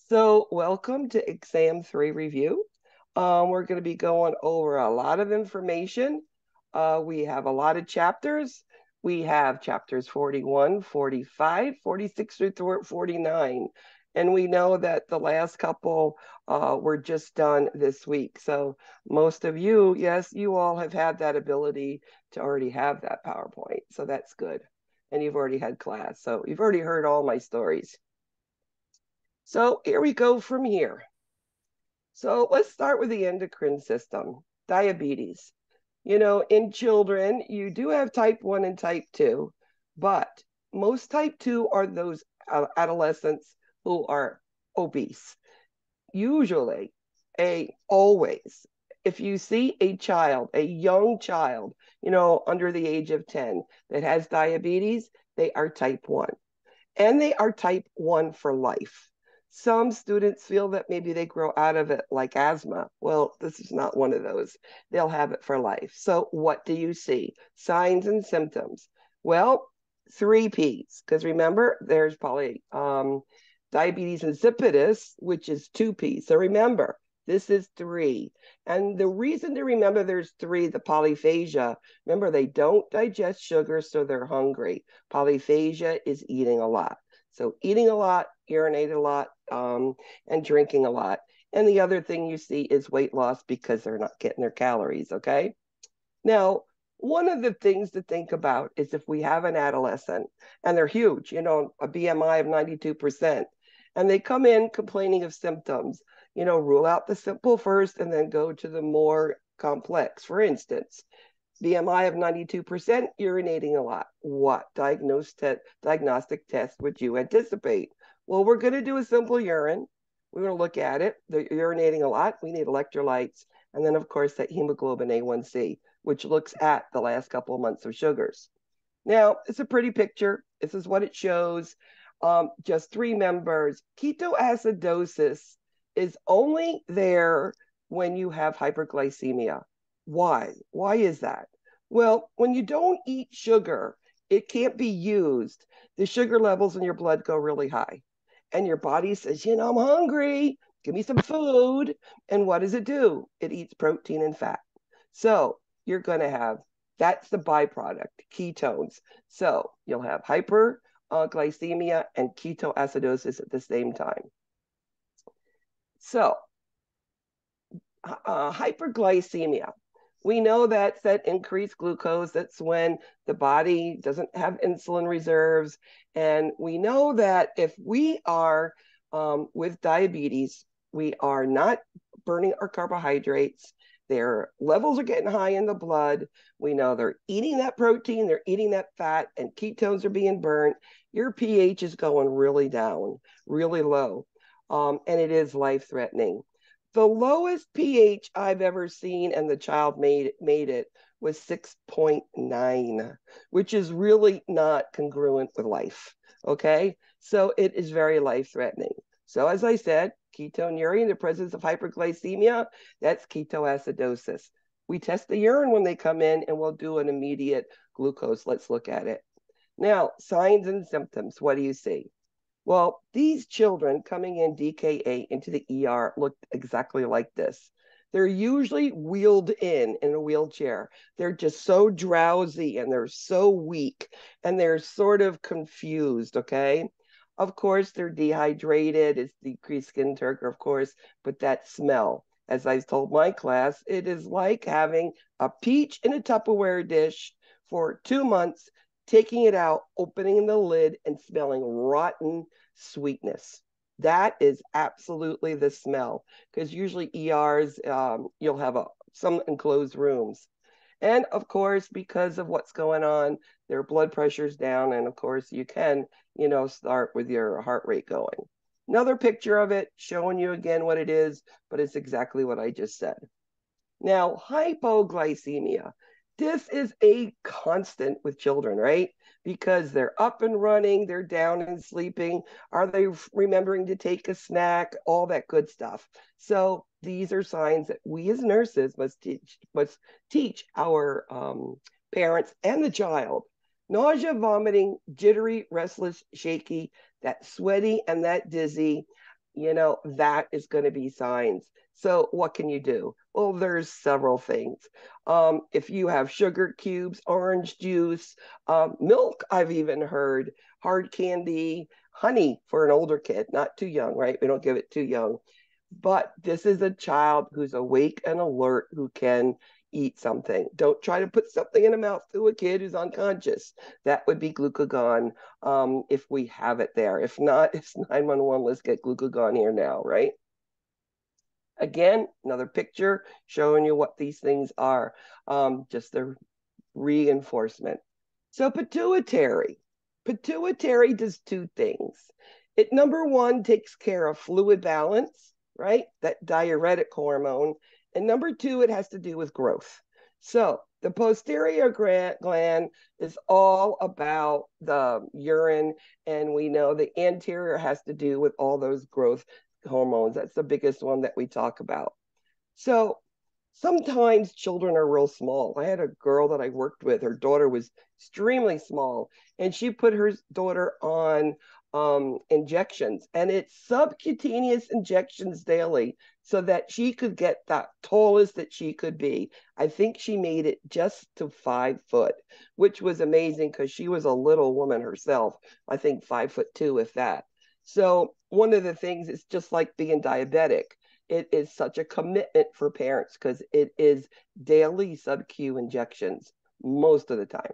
So welcome to Exam 3 review. We're going to be going over a lot of information. We have a lot of chapters. We have chapters 41, 45, 46 through 49. And we know that the last couple were just done this week. So most of you, yes, you all have had that ability to already have that PowerPoint. So that's good. And you've already had class. So you've already heard all my stories. So here we go from here. So let's start with the endocrine system, diabetes. You know, in children, you do have type 1 and type 2, but most type 2 are those adolescents who are obese. Usually, always, if you see a child, a young child, you know, under the age of 10 that has diabetes, they are type 1 and they are type 1 for life. Some students feel that maybe they grow out of it like asthma. Well, this is not one of those. They'll have it for life. So, what do you see? Signs and symptoms. Well, three P's, because remember, there's probably diabetes insipidus, which is two P's. So, remember, this is three. And the reason to remember there's three, the polyphagia, remember, they don't digest sugar, so they're hungry. Polyphagia is eating a lot. So eating a lot, urinating a lot, and drinking a lot. And the other thing you see is weight loss because they're not getting their calories, okay? Now, one of the things to think about is if we have an adolescent and they're huge, you know, a BMI of 92%, and they come in complaining of symptoms, you know, rule out the simple first and then go to the more complex. For instance, BMI of 92%, urinating a lot. What diagnostic test would you anticipate? Well, we're going to do a simple urine. We're going to look at it. They're urinating a lot. We need electrolytes. And then, of course, that hemoglobin A1C, which looks at the last couple of months of sugars. Now, it's a pretty picture. This is what it shows. Just three members. Ketoacidosis is only there when you have hyperglycemia. Why? Why is that? Well, when you don't eat sugar, it can't be used. The sugar levels in your blood go really high. And your body says, you know, I'm hungry. Give me some food. And what does it do? It eats protein and fat. So you're going to have, that's the byproduct, ketones. So you'll have hyperglycemia and ketoacidosis at the same time. So hyperglycemia. We know that's that increased glucose. That's when the body doesn't have insulin reserves. And we know that if we are with diabetes, we are not burning our carbohydrates. Their levels are getting high in the blood. We know they're eating that protein, they're eating that fat, and ketones are being burnt. Your pH is going really down, really low. And it is life threatening. The lowest pH I've ever seen, and the child made it, was 6.9, which is really not congruent with life. Okay, so it is very life threatening. So, as I said, ketonuria in the presence of hyperglycemia, that's ketoacidosis. We test the urine when they come in and we'll do an immediate glucose. Let's look at it. Now, signs and symptoms. What do you see? Well, these children coming in DKA into the ER looked exactly like this. They're usually wheeled in a wheelchair. They're just so drowsy and they're so weak and they're sort of confused, okay? Of course, they're dehydrated. It's decreased skin turgor, of course, but that smell, as I told my class, it is like having a peach in a Tupperware dish for 2 months, taking it out, opening the lid, and smelling rotten sweetness. That is absolutely the smell, because usually ERs, you'll have some enclosed rooms. And of course, because of what's going on, their blood pressure's down. And of course, you can, you know, start with your heart rate going. Another picture of it showing you again what it is, but it's exactly what I just said. Now, hypoglycemia. This is a constant with children, right? Because they're up and running, they're down and sleeping. Are they remembering to take a snack? All that good stuff. So these are signs that we as nurses must teach our parents and the child. Nausea, vomiting, jittery, restless, shaky, that sweaty and that dizzy. that is going to be signs. So what can you do? Well, there's several things. If you have sugar cubes, orange juice, milk, I've even heard, hard candy, honey for an older kid, not too young, right? We don't give it too young. But this is a child who's awake and alert who can eat something. Don't try to put something in the mouth to a kid who's unconscious. That would be glucagon if we have it there. If not, it's 911. Let's get glucagon here now, right? Again, another picture showing you what these things are, just the reinforcement. So pituitary does two things. It, number one, takes care of fluid balance, right? That diuretic hormone. And number two, it has to do with growth. So the posterior gland is all about the urine, and we know the anterior has to do with all those growth hormones. That's the biggest one that we talk about. So sometimes children are real small. I had a girl that I worked with. Her daughter was extremely small, and she put her daughter on injections, and it's subcutaneous injections daily so that she could get the tallest that she could be. I think she made it just to 5 foot, which was amazing because she was a little woman herself. I think 5'2", if that. So one of the things, it's just like being diabetic. It is such a commitment for parents because it is daily sub-Q injections most of the time.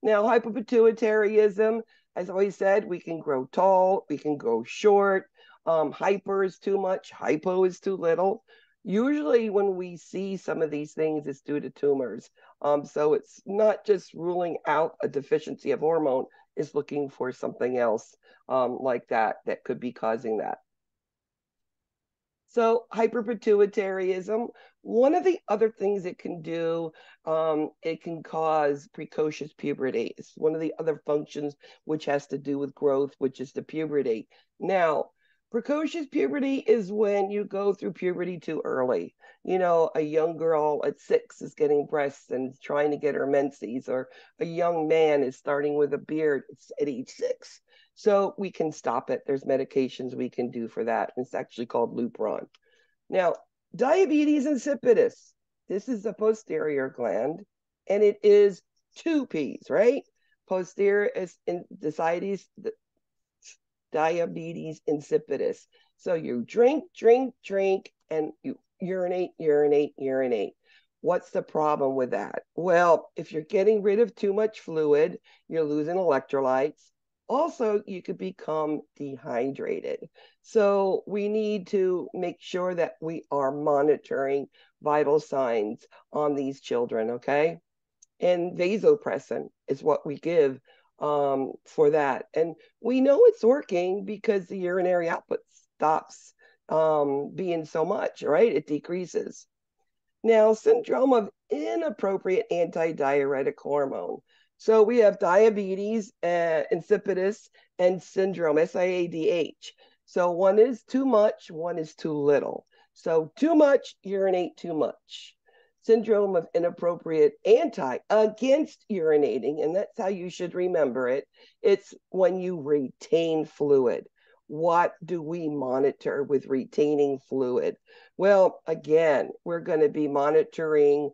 Now, hypopituitarism, as I always said, we can grow tall, we can grow short. Hyper is too much, hypo is too little. Usually when we see some of these things, it's due to tumors. So it's not just ruling out a deficiency of hormone, it's looking for something else like that could be causing that. So hyperpituitarism, one of the other things it can do, it can cause precocious puberty. It's one of the other functions which has to do with growth, which is the puberty. Now, precocious puberty is when you go through puberty too early. A young girl at 6 is getting breasts and trying to get her menses, or a young man is starting with a beard at age 6. So we can stop it. There's medications we can do for that. It's actually called Lupron. Now, diabetes insipidus. This is the posterior gland, and it is 2 P's, right? Posterior is in diabetes insipidus. So you drink, and you urinate. What's the problem with that? Well, if you're getting rid of too much fluid, you're losing electrolytes. Also, you could become dehydrated. So we need to make sure that we are monitoring vital signs on these children, okay? And vasopressin is what we give for that. And we know it's working because the urinary output stops being so much, right? It decreases. Now, syndrome of inappropriate antidiuretic hormone. So we have diabetes, insipidus, and syndrome, SIADH. So one is too much, one is too little. So too much, urinate too much. Syndrome of inappropriate against urinating, and that's how you should remember it. It's when you retain fluid. What do we monitor with retaining fluid? Well, again, we're going to be monitoring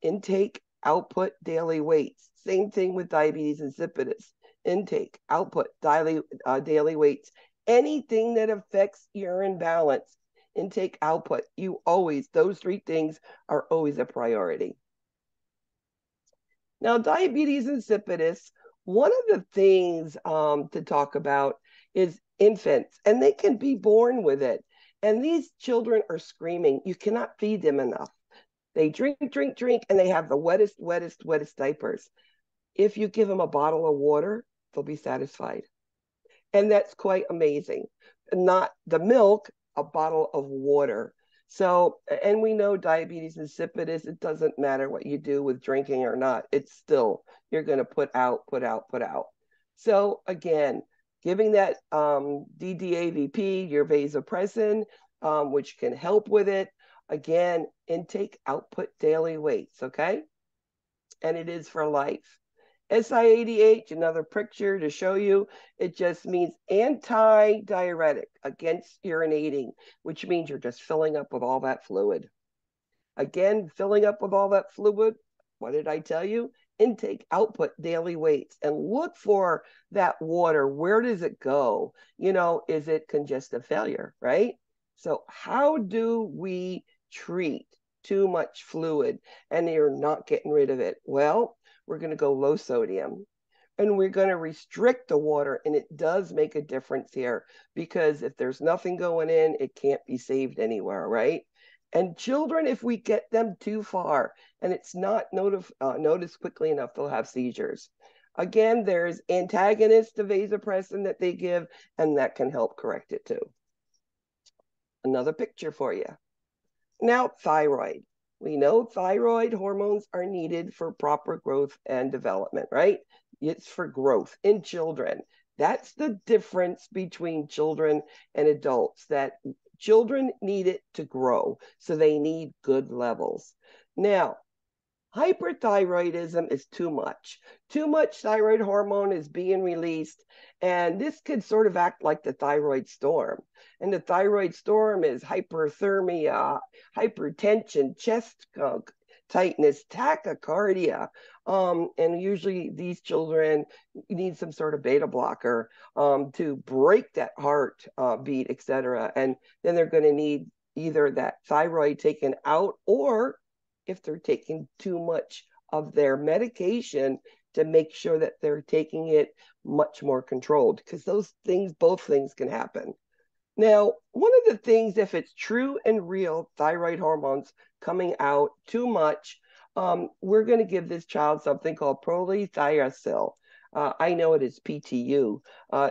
intake, output, daily weights. Same thing with diabetes insipidus. Intake, output, daily weights. Anything that affects urine balance, intake, output, those 3 things are always a priority. Now, diabetes insipidus, one of the things to talk about is infants, and they can be born with it. And these children are screaming. You cannot feed them enough. They drink, and they have the wettest diapers. If you give them a bottle of water, they'll be satisfied. And that's quite amazing. Not the milk, a bottle of water. So, and we know diabetes insipidus, it doesn't matter what you do with drinking or not. It's still, you're going to put out. So again, giving that DDAVP, your vasopressin, which can help with it. Again, intake, output, daily weights, okay? And it is for life. SIADH, another picture to show you, it just means anti-diuretic, against urinating, which means you're just filling up with all that fluid. Again, filling up with all that fluid, what did I tell you? Intake, output, daily weights, and look for that water. Where does it go? You know, is it congestive failure, right? So how do we treat too much fluid and you're not getting rid of it? Well, we're going to go low sodium and we're going to restrict the water. And it does make a difference here because if there's nothing going in, it can't be saved anywhere, right? And children, if we get them too far and it's not noticed quickly enough, they'll have seizures. Again, there's antagonists to vasopressin that they give, and that can help correct it too. Another picture for you. Now, thyroid. We know thyroid hormones are needed for proper growth and development, right? It's for growth in children. That's the difference between children and adults, that children need it to grow, so they need good levels. Now, hyperthyroidism is too much. Too much thyroid hormone is being released, and this could sort of act like the thyroid storm. And the thyroid storm is hyperthermia, hypertension, chest tightness, tachycardia. And usually these children need some sort of beta blocker to break that heart beat, etc. And then they're going to need either that thyroid taken out, or if they're taking too much of their medication, to make sure that they're taking it much more controlled, because those things, both things can happen. Now, one of the things, if it's true and real, thyroid hormones coming out too much, we're going to give this child something called prolythiosil. I know it is PTU.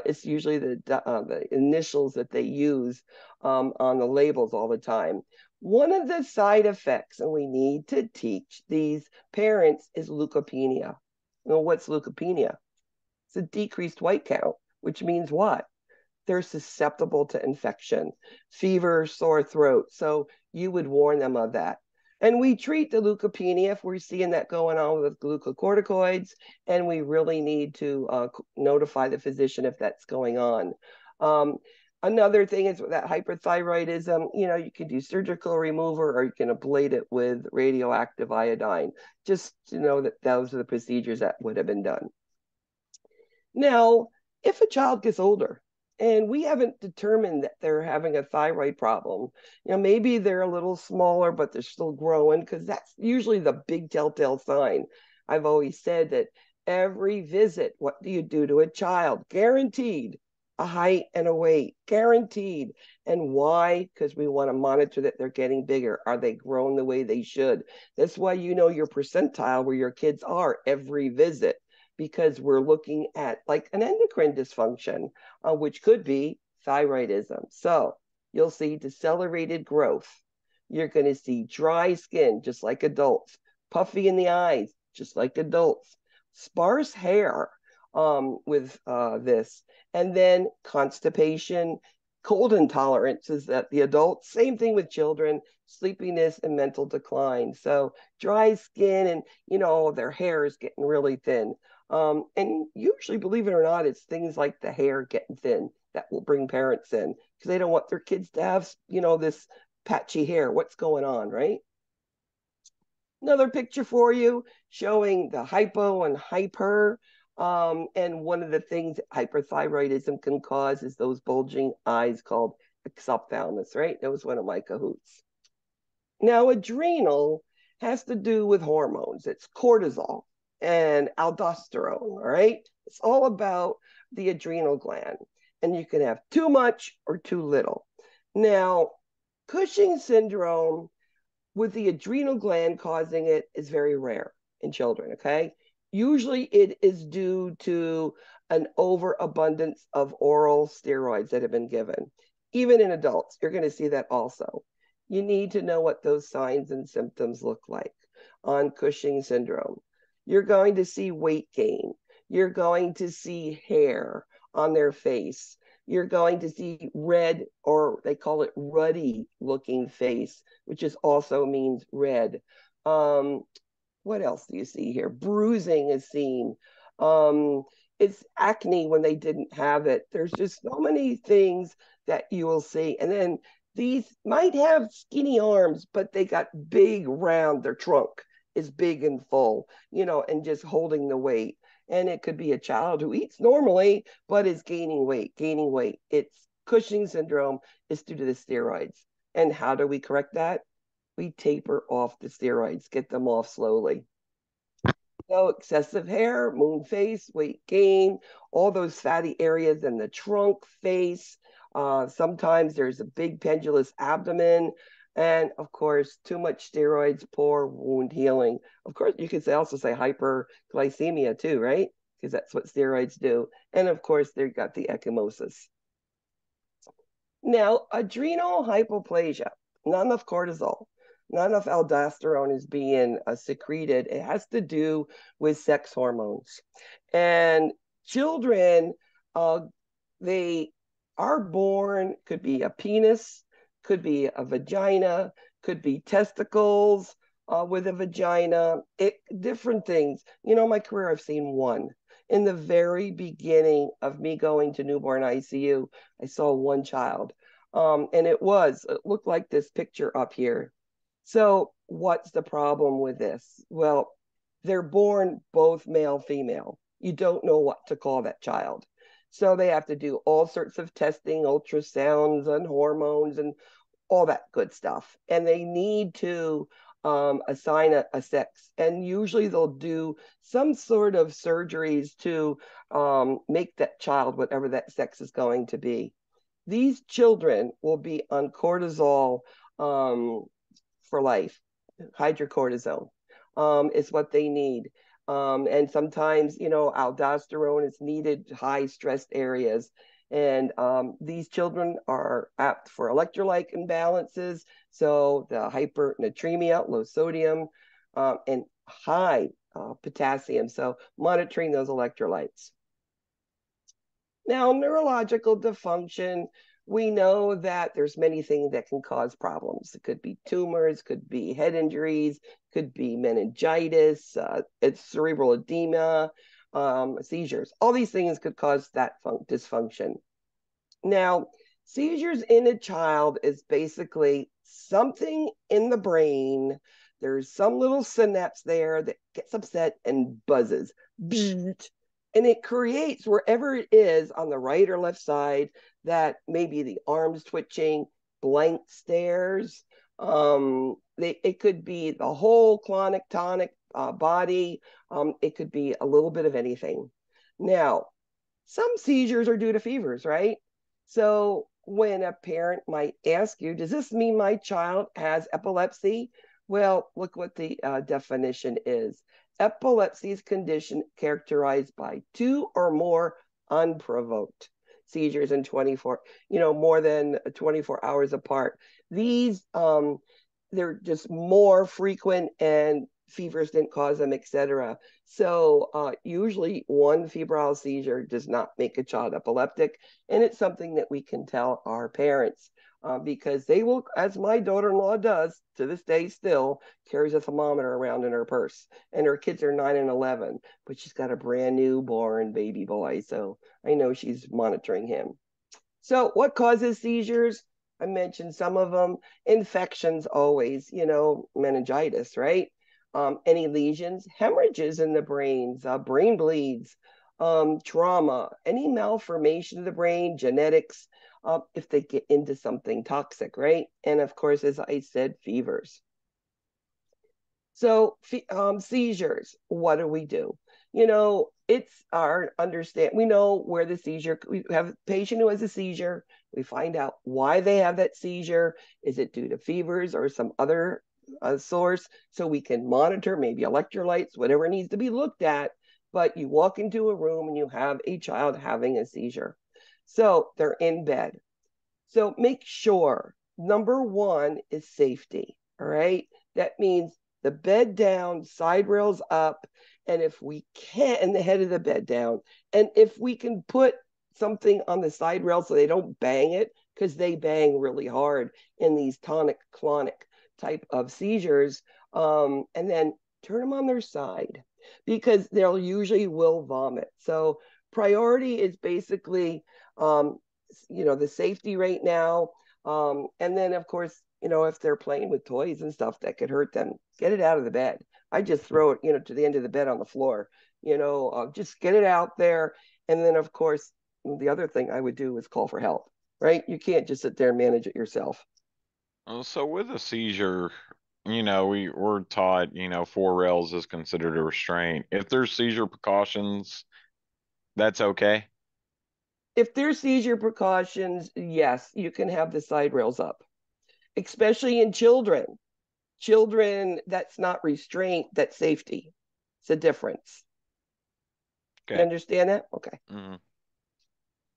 It's usually the initials that they use on the labels all the time. One of the side effects, and we need to teach these parents, is leukopenia. Well, what's leukopenia? It's a decreased white count, which means what? They're susceptible to infection, fever, sore throat. So you would warn them of that. And we treat the leukopenia if we're seeing that going on with glucocorticoids, and we really need to notify the physician if that's going on. Another thing is that hyperthyroidism, you know, you can do surgical removal or you can ablate it with radioactive iodine. Just to know that those are the procedures that would have been done. Now, if a child gets older and we haven't determined that they're having a thyroid problem, you know, maybe they're a little smaller, but they're still growing, because that's usually the big telltale sign. I've always said that every visit, what do you do to a child? Guaranteed a height and a weight, guaranteed. And why? Because we want to monitor that they're getting bigger. Are they growing the way they should? That's why you know your percentile where your kids are every visit, because we're looking at like an endocrine dysfunction, which could be thyroidism. So you'll see decelerated growth. You're going to see dry skin, just like adults, puffy in the eyes, just like adults, sparse hair with this, and then constipation, cold intolerance is that the adults, same thing with children, sleepiness and mental decline. So dry skin, and you know, their hair is getting really thin. And usually, believe it or not, it's things like the hair getting thin that will bring parents in, because they don't want their kids to have, you know, this patchy hair. What's going on, right? Another picture for you showing the hypo and hyper. And one of the things hyperthyroidism can cause is those bulging eyes called exophthalmos, right? That was one of my Kahoots. Now, adrenal has to do with hormones. It's cortisol and aldosterone, all right? It's all about the adrenal gland. And you can have too much or too little. Now, Cushing's syndrome with the adrenal gland causing it is very rare in children, okay? Usually it is due to an overabundance of oral steroids that have been given. Even in adults, you're going to see that also. You need to know what those signs and symptoms look like on Cushing syndrome. You're going to see weight gain. You're going to see hair on their face. You're going to see red, or they call it ruddy looking face, which is also means red. What else do you see here? Bruising is seen. Um, it's acne when they didn't have it. There's just so many things that you will see. And then these might have skinny arms, but they got big round. Their trunk is big and full, and just holding the weight. And it could be a child who eats normally, but is gaining weight, gaining weight. It's Cushing syndrome is due to the steroids. And how do we correct that? We taper off the steroids, get them off slowly. So excessive hair, moon face, weight gain, all those fatty areas in the trunk, face. Sometimes there's a big pendulous abdomen. And of course, too much steroids, poor wound healing. Of course, you could also say hyperglycemia too, right? Because that's what steroids do. And of course, they've got the ecchymosis. Now, adrenal hypoplasia, not enough cortisol, not enough aldosterone is being secreted. It has to do with sex hormones. And children, they are born, could be a penis, could be a vagina, could be testicles with a vagina, different things. My career, I've seen one. In the very beginning of me going to newborn ICU, I saw one child. And it looked like this picture up here. So what's the problem with this? Well, they're born both male, female. You don't know what to call that child. So they have to do all sorts of testing, ultrasounds and hormones and all that good stuff. And they need to assign a sex. And usually they'll do some sort of surgeries to make that child whatever that sex is going to be. These children will be on cortisol for life. Hydrocortisone is what they need. And sometimes, aldosterone is needed, high stressed areas. And these children are apt for electrolyte imbalances. So the hypernatremia, low sodium, and high potassium. So monitoring those electrolytes. Now, neurological dysfunction, we know that there's many things that can cause problems. It could be tumors, could be head injuries, could be meningitis, it's cerebral edema, seizures. All these things could cause that dysfunction. Now, seizures in a child is basically something in the brain. There's some little synapse there that gets upset and buzzes. And it creates wherever it is on the right or left side that maybe the arms twitching, blank stares. It could be the whole clonic tonic body. It could be a little bit of anything. Now, some seizures are due to fevers, right? So when a parent might ask you, does this mean my child has epilepsy? Well, look what the definition is. Epilepsy is condition characterized by 2 or more unprovoked seizures in 24, more than 24 hours apart. These, they're just more frequent and fevers didn't cause them, etc. So usually one febrile seizure does not make a child epileptic, and it's something that we can tell our parents because they will, as my daughter-in-law does to this day still, carries a thermometer around in her purse, and her kids are 9 and 11, but she's got a brand new born baby boy, so I know she's monitoring him. So what causes seizures? I mentioned some of them. Infections always, meningitis, right? Any lesions, hemorrhages in the brains, brain bleeds, trauma, any malformation of the brain, genetics, if they get into something toxic, right? And of course, as I said, fevers. So seizures, what do we do? It's our understand. We know where the seizure, we have a patient who has a seizure. We find out why they have that seizure. Is it due to fevers or some other source? So we can monitor maybe electrolytes, whatever needs to be looked at. But you walk into a room and you have a child having a seizure. So they're in bed. So make sure, number one is safety. All right. That means the bed down, side rails up, and if we can, and the head of the bed down. And if we can put something on the side rail so they don't bang it, because they bang really hard in these tonic-clonic type of seizures, and then turn them on their side. because they'll usually will vomit. So priority is basically, the safety right now. And then, of course, if they're playing with toys and stuff that could hurt them, get it out of the bed. I just throw it, to the end of the bed on the floor, just get it out there. And then, of course, the other thing I would do is call for help, right? You can't just sit there and manage it yourself. So with a seizure, we're taught, 4 rails is considered a restraint. If there's seizure precautions, that's okay. If there's seizure precautions, yes, you can have the side rails up, especially in children. Children, that's not restraint, that's safety. It's a difference. You Okay. understand that? Okay. Hmm.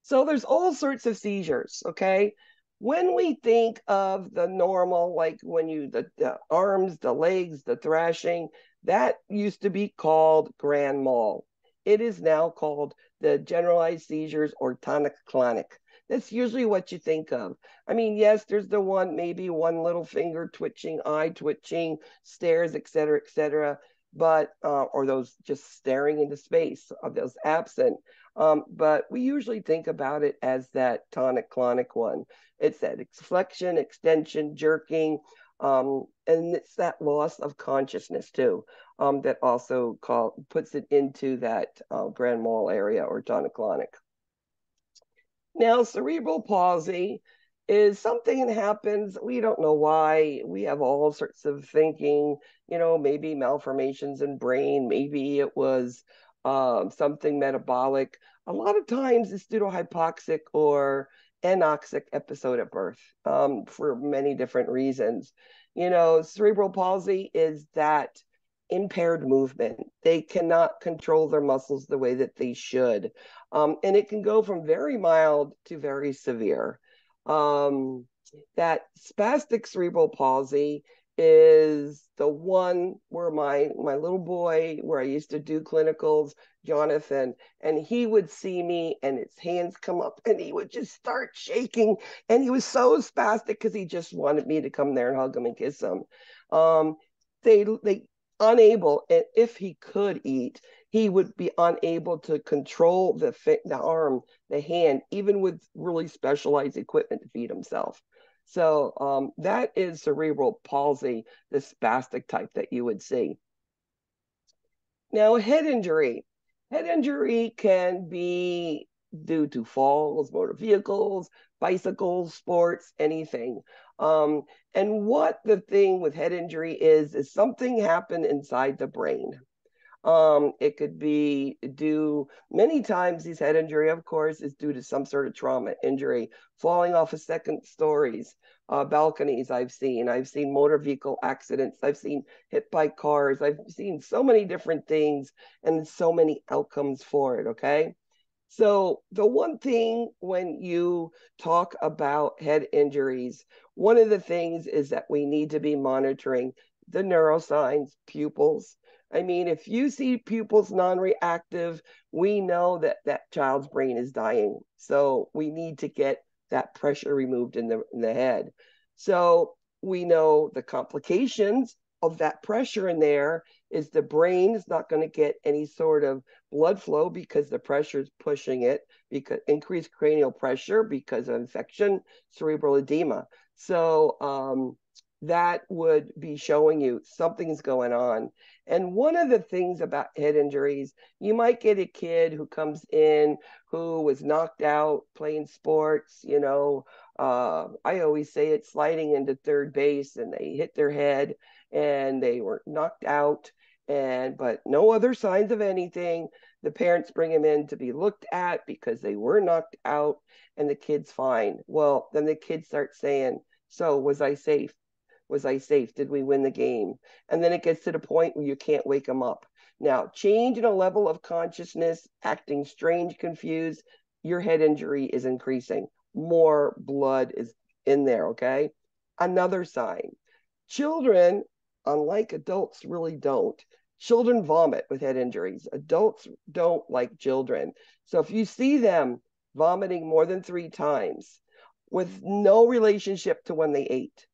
So there's all sorts of seizures, okay? When we think of the normal, like when the arms, the legs, the thrashing, that used to be called grand mal. It is now called the generalized seizures or tonic-clonic. That's usually what you think of. I mean, yes, there's the one, maybe one little finger twitching, eye twitching, stares, et cetera, but, or those just staring into space, of those absent. But we usually think about it as that tonic-clonic one. It's that flexion, extension, jerking, and it's that loss of consciousness too, that also puts it into that grand mal area or tonic-clonic. Now, cerebral palsy is something that happens. We don't know why. We have all sorts of thinking, maybe malformations in brain, maybe it was something metabolic. A lot of times it's due to hypoxic or anoxic episode at birth, for many different reasons. Cerebral palsy is that impaired movement. They cannot control their muscles the way that they should. And it can go from very mild to very severe. Um, that spastic cerebral palsy is the one where my little boy, where I used to do clinicals, Jonathan, and he would see me and his hands come up and he would just start shaking. And he was so spastic because he just wanted me to come there and hug him and kiss him. Um, they unable, and if he could eat, he would be unable to control the arm, the hand, even with really specialized equipment to feed himself. So that is cerebral palsy, the spastic type that you would see. Now, head injury. Head injury can be due to falls, motor vehicles, bicycles, sports, anything. Um, and what the thing with head injury is something happened inside the brain. It could be due, many times these head injury, of course, is due to some sort of trauma injury, falling off of second stories, balconies. I've seen motor vehicle accidents. I've seen hit by cars. I've seen so many different things and so many outcomes for it. Okay. So, the one thing when you talk about head injuries, one of the things is that we need to be monitoring the neuroscience, pupils. I mean, if you see pupils non reactive, we know that that child's brain is dying. So, we need to get that pressure removed in the head. So, we know the complications of that pressure in there is the brain is not going to get any sort of blood flow because the pressure is pushing it, because increased cranial pressure because of infection, cerebral edema. So that would be showing you something's going on. And one of the things about head injuries, you might get a kid who comes in who was knocked out playing sports, I always say it's sliding into third base and they hit their head and they were knocked out, and but no other signs of anything. The parents bring him in to be looked at because they were knocked out and the kid's fine. Well, then the kids start saying, so was I safe? Was I safe? Did we win the game? And then it gets to the point where you can't wake them up. Now, change in a level of consciousness, acting strange, confused, your head injury is increasing. More blood is in there, okay? Another sign. Children, unlike adults, really don't. Children vomit with head injuries. Adults don't like children. So if you see them vomiting more than 3 times with no relationship to when they ate,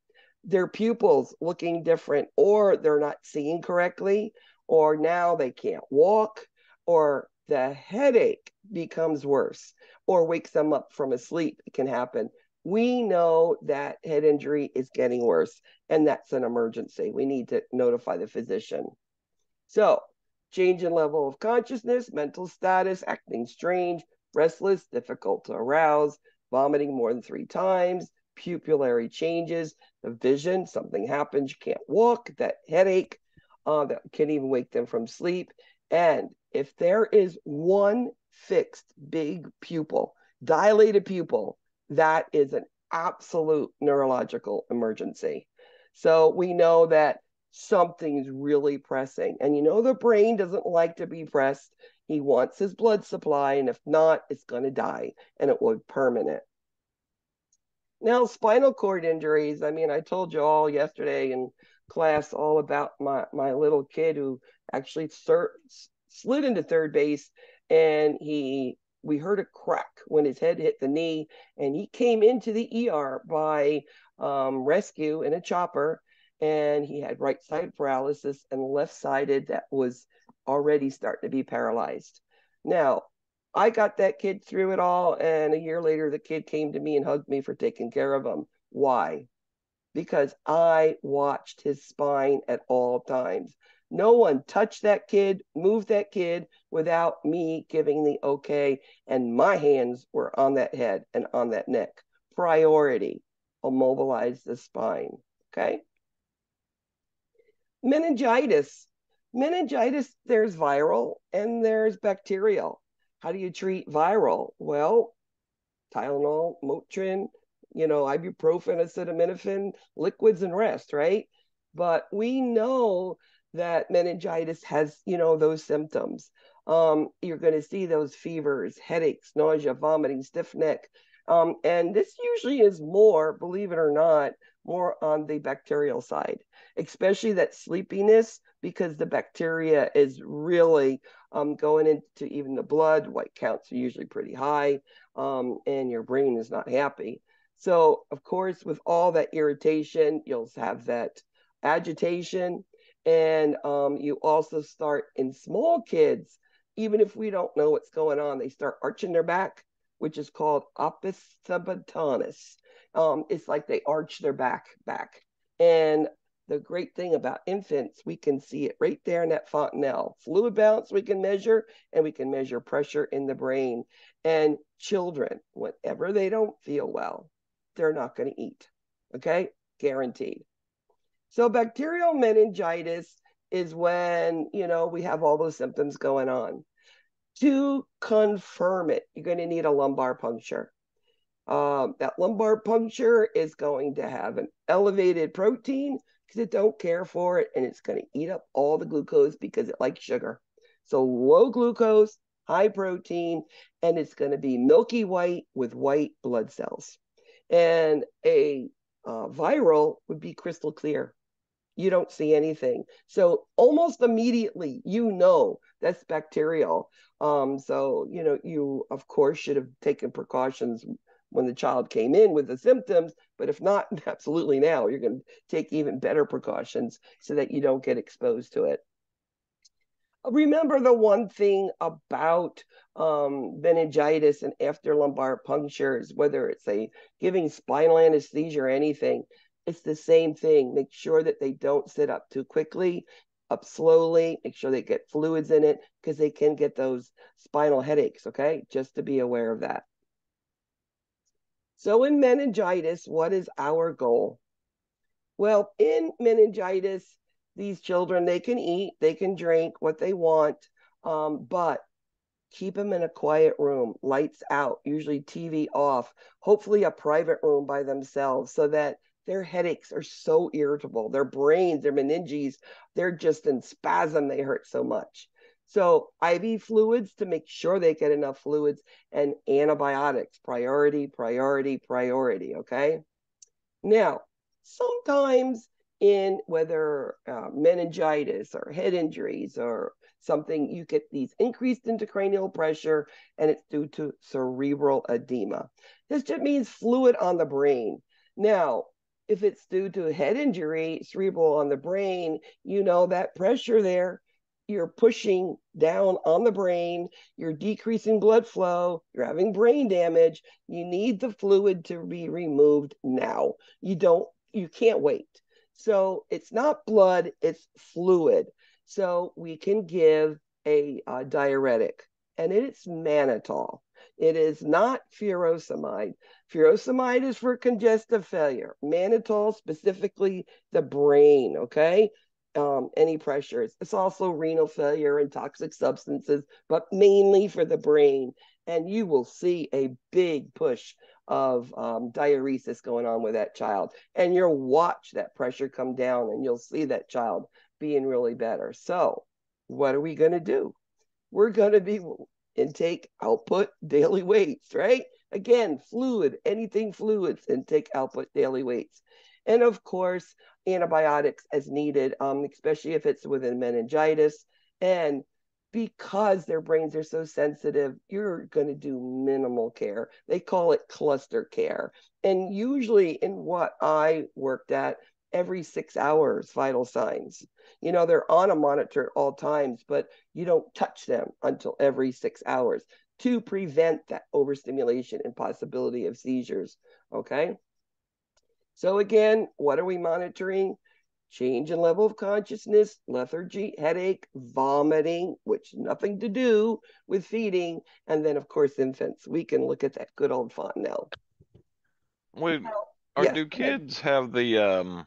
their pupils looking different, or they're not seeing correctly, or now they can't walk, or the headache becomes worse, or wakes them up from a sleep. It can happen. We know that head injury is getting worse, and that's an emergency. We need to notify the physician. So, change in level of consciousness, mental status, acting strange, restless, difficult to arouse, vomiting more than 3 times, pupillary changes, the vision, something happens, you can't walk, that headache, that can even wake them from sleep. And if there is one fixed big pupil, dilated pupil, that is an absolute neurological emergency. So we know that something's really pressing. And the brain doesn't like to be pressed. He wants his blood supply, and if not, it's going to die, and it will be permanent. Now, spinal cord injuries. I mean, I told you all yesterday in class all about my little kid who actually slid into third base, and we heard a crack when his head hit the knee, and he came into the ER by rescue in a chopper, and he had right side paralysis and left sided that was already starting to be paralyzed. Now, I got that kid through it all, and a year later, the kid came to me and hugged me for taking care of him. Why? Because I watched his spine at all times. No one touched that kid, moved that kid without me giving the okay, and my hands were on that head and on that neck. Priority, immobilize the spine. Okay? Meningitis. Meningitis, there's viral and there's bacterial. How do you treat viral? Well, Tylenol, Motrin, ibuprofen, acetaminophen, liquids and rest, right? But we know that meningitis has, those symptoms. You're going to see those fevers, headaches, nausea, vomiting, stiff neck. And this usually is more, believe it or not, more on the bacterial side, especially that sleepiness, because the bacteria is really going into even the blood. White counts are usually pretty high, and your brain is not happy. So, of course, with all that irritation, you'll have that agitation. And you also start in small kids, even if we don't know what's going on, they start arching their back, which is called opisthmotonis. It's like they arch their back. And the great thing about infants, we can see it right there in that fontanelle. Fluid balance we can measure, and we can measure pressure in the brain. And children, whenever they don't feel well, they're not going to eat. Okay? Guaranteed. So bacterial meningitis is when, we have all those symptoms going on. To confirm it, you're going to need a lumbar puncture. That lumbar puncture is going to have an elevated protein because it don't care for it, and it's going to eat up all the glucose because it likes sugar. So low glucose, high protein, and it's going to be milky white with white blood cells. And a viral would be crystal clear. You don't see anything. So almost immediately, that's bacterial. So, you, of course, should have taken precautions when the child came in with the symptoms, but if not, absolutely now, you're going to take even better precautions so that you don't get exposed to it. Remember the one thing about meningitis and after lumbar punctures, whether it's giving spinal anesthesia or anything, it's the same thing. Make sure that they don't sit up too quickly, up slowly, make sure they get fluids in it because they can get those spinal headaches, okay? Just to be aware of that. So in meningitis, what is our goal? Well, in meningitis, these children, they can eat, they can drink what they want, but keep them in a quiet room, lights out, usually TV off, hopefully a private room by themselves so that their headaches are so irritable. Their brains, their meninges, they're just in spasm. They hurt so much. So IV fluids to make sure they get enough fluids, and antibiotics, priority, okay? Now, sometimes in whether meningitis or head injuries or something, you get these increased intracranial pressure, and it's due to cerebral edema. This just means fluid on the brain. Now, if it's due to a head injury, cerebral on the brain, that pressure there, you're pushing down on the brain, you're decreasing blood flow, you're having brain damage. You need the fluid to be removed now. You can't wait. So it's not blood, it's fluid. So we can give a diuretic, and it's mannitol. It is not furosemide. Furosemide is for congestive failure. Mannitol, specifically the brain, okay? Any pressures. It's also renal failure and toxic substances, but mainly for the brain. And you will see a big push of diuresis going on with that child. And you'll watch that pressure come down and you'll see that child being really better. So, what are we going to do? We're going to be intake, output, daily weights, right? Again, fluid, anything fluids, intake, output, daily weights. And of course, antibiotics as needed, especially if it's with a meningitis. And because their brains are so sensitive, you're going to do minimal care. They call it cluster care. And usually, in what I worked at, every 6 hours, vital signs. They're on a monitor at all times, but you don't touch them until every 6 hours to prevent that overstimulation and possibility of seizures. Okay. So, again, what are we monitoring? Change in level of consciousness, lethargy, headache, vomiting, which nothing to do with feeding. And then, of course, infants. We can look at that good old Fontenelle. Would or Yes, do go ahead. kids have the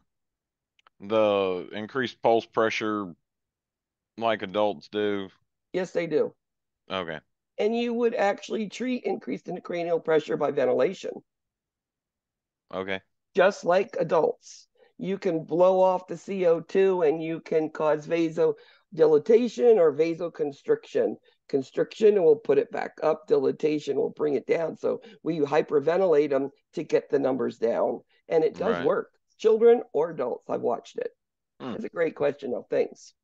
increased pulse pressure like adults do? Yes, they do. Okay. And you would actually treat increased intracranial pressure by ventilation, Okay. just like adults. You can blow off the CO2 and you can cause vasodilatation or vasoconstriction. Constriction will put it back up, dilatation will bring it down. So we hyperventilate them to get the numbers down. And it does Right. work. Children or adults, I've watched it. Hmm. That's a great question, though. Thanks.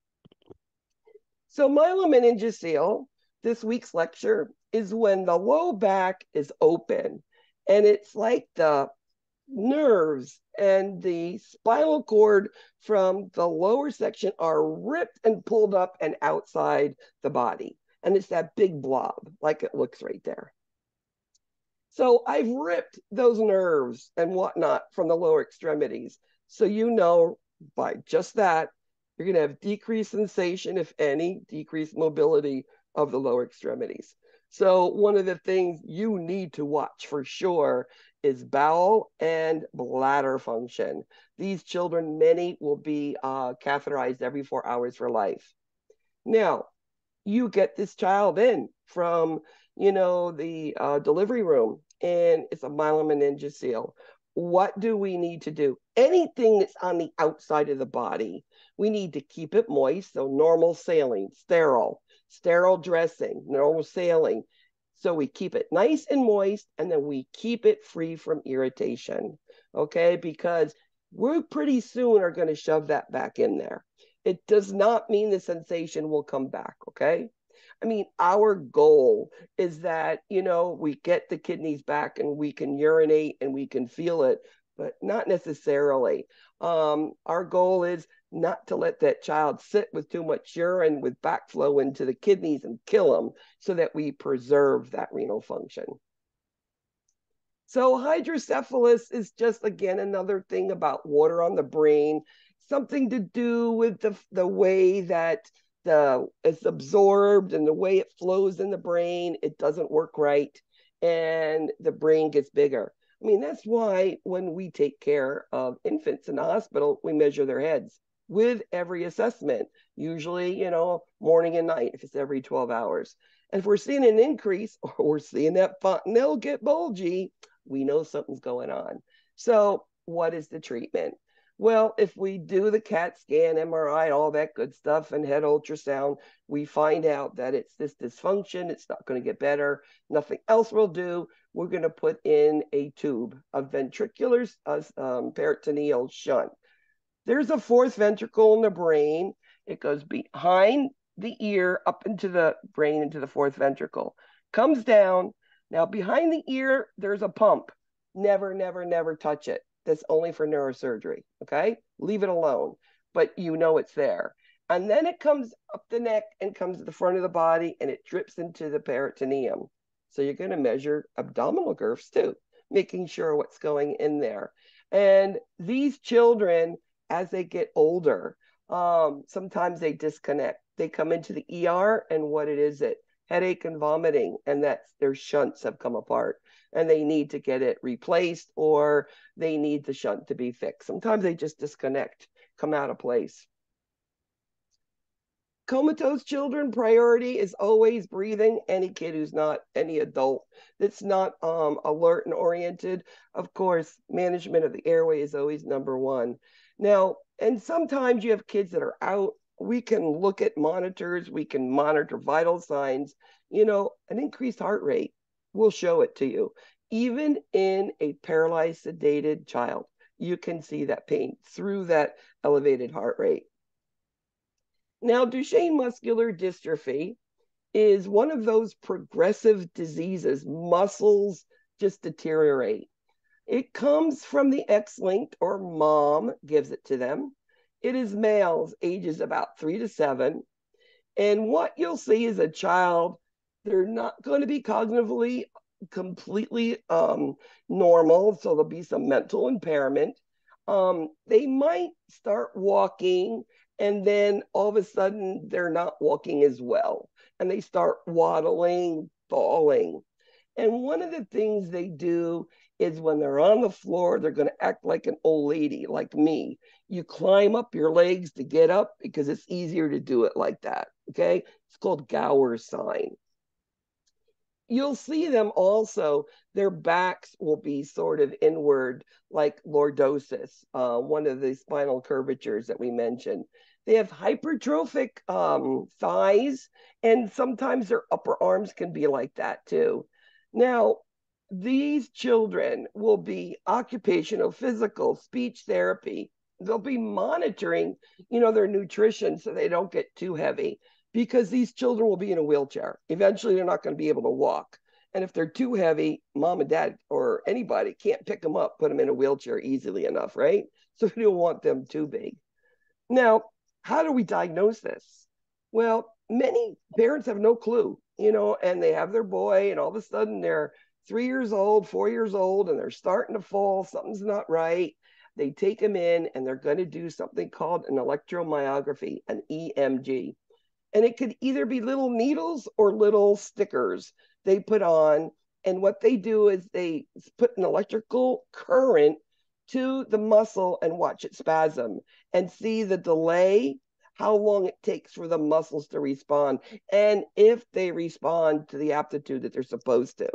So myelomeningocele, this week's lecture, is when the low back is open. And it's like the nerves and the spinal cord from the lower section are ripped and pulled up and outside the body. And it's that big blob, like it looks right there. So I've ripped those nerves and whatnot from the lower extremities. So by just that, you're going to have decreased sensation, if any, decreased mobility of the lower extremities. So one of the things you need to watch for sure is bowel and bladder function. These children, many will be catheterized every 4 hours for life. Now, you get this child in from, the delivery room, and it's a myelomeningocele. What do we need to do? Anything that's on the outside of the body, we need to keep it moist. So normal saline, sterile dressing, normal saline. So we keep it nice and moist, and then we keep it free from irritation. Okay, because we're pretty soon are going to shove that back in there. It does not mean the sensation will come back. Okay. I mean, our goal is that, we get the kidneys back and we can urinate and we can feel it, but not necessarily. Our goal is not to let that child sit with too much urine with backflow into the kidneys and kill them, so that we preserve that renal function. So hydrocephalus is just, again, another thing about water on the brain, something to do with the way that it's absorbed and the way it flows in the brain. It doesn't work right, and the brain gets bigger. I mean, that's why when we take care of infants in the hospital, we measure their heads with every assessment, usually, morning and night, if it's every 12 hours. And if we're seeing an increase, or we're seeing that fontanelle get bulgy, we know something's going on. So, what is the treatment? Well, if we do the CAT scan, MRI, all that good stuff, and head ultrasound, we find out that it's this dysfunction. It's not going to get better. Nothing else will do. We're going to put in a tube, a ventricular peritoneal shunt. There's a fourth ventricle in the brain. It goes behind the ear up into the brain, into the fourth ventricle, comes down. Now, behind the ear, there's a pump. Never, never, never touch it. That's only for neurosurgery. Okay. Leave it alone, but it's there. And then it comes up the neck and comes to the front of the body and it drips into the peritoneum. So you're going to measure abdominal girths too, making sure what's going in there. And these children, as they get older, sometimes they disconnect. They come into the ER, and what it is, it headache and vomiting, and that's their shunts have come apart, and they need to get it replaced, or they need the shunt to be fixed. Sometimes they just disconnect, come out of place. Comatose children, priority is always breathing. Any kid who's not any adult that's not alert and oriented, of course, management of the airway is always number one. Now, and sometimes you have kids that are out. We can look at monitors, we can monitor vital signs. An increased heart rate will show it to you. Even in a paralyzed, sedated child, you can see that pain through that elevated heart rate. Now, Duchenne muscular dystrophy is one of those progressive diseases. Muscles just deteriorate. It comes from the X-linked, or mom gives it to them. It is males, ages about 3 to 7. And what you'll see is a child, they're not going to be cognitively completely normal, so there'll be some mental impairment. They might start walking, and then all of a sudden they're not walking as well, and they start waddling, falling. And one of the things they do is when they're on the floor, they're going to act like an old lady, like me. You climb up your legs to get up because it's easier to do it like that. Okay. It's called Gower's sign. You'll see them also, their backs will be sort of inward, like lordosis, one of the spinal curvatures that we mentioned. They have hypertrophic thighs, and sometimes their upper arms can be like that too. Now, these children will be occupational, physical, speech therapy. They'll be monitoring, their nutrition so they don't get too heavy, because these children will be in a wheelchair. Eventually, they're not going to be able to walk. And if they're too heavy, mom and dad or anybody can't pick them up, put them in a wheelchair easily enough, right? So we don't want them too big. Now, how do we diagnose this? Well, many parents have no clue, and they have their boy, and all of a sudden they're 3 years old, 4 years old, and they're starting to fall. Something's not right. They take them in, and they're going to do something called an electromyography, an EMG. And it could either be little needles or little stickers they put on. And what they do is they put an electrical current to the muscle and watch it spasm and see the delay, how long it takes for the muscles to respond, and if they respond to the aptitude that they're supposed to.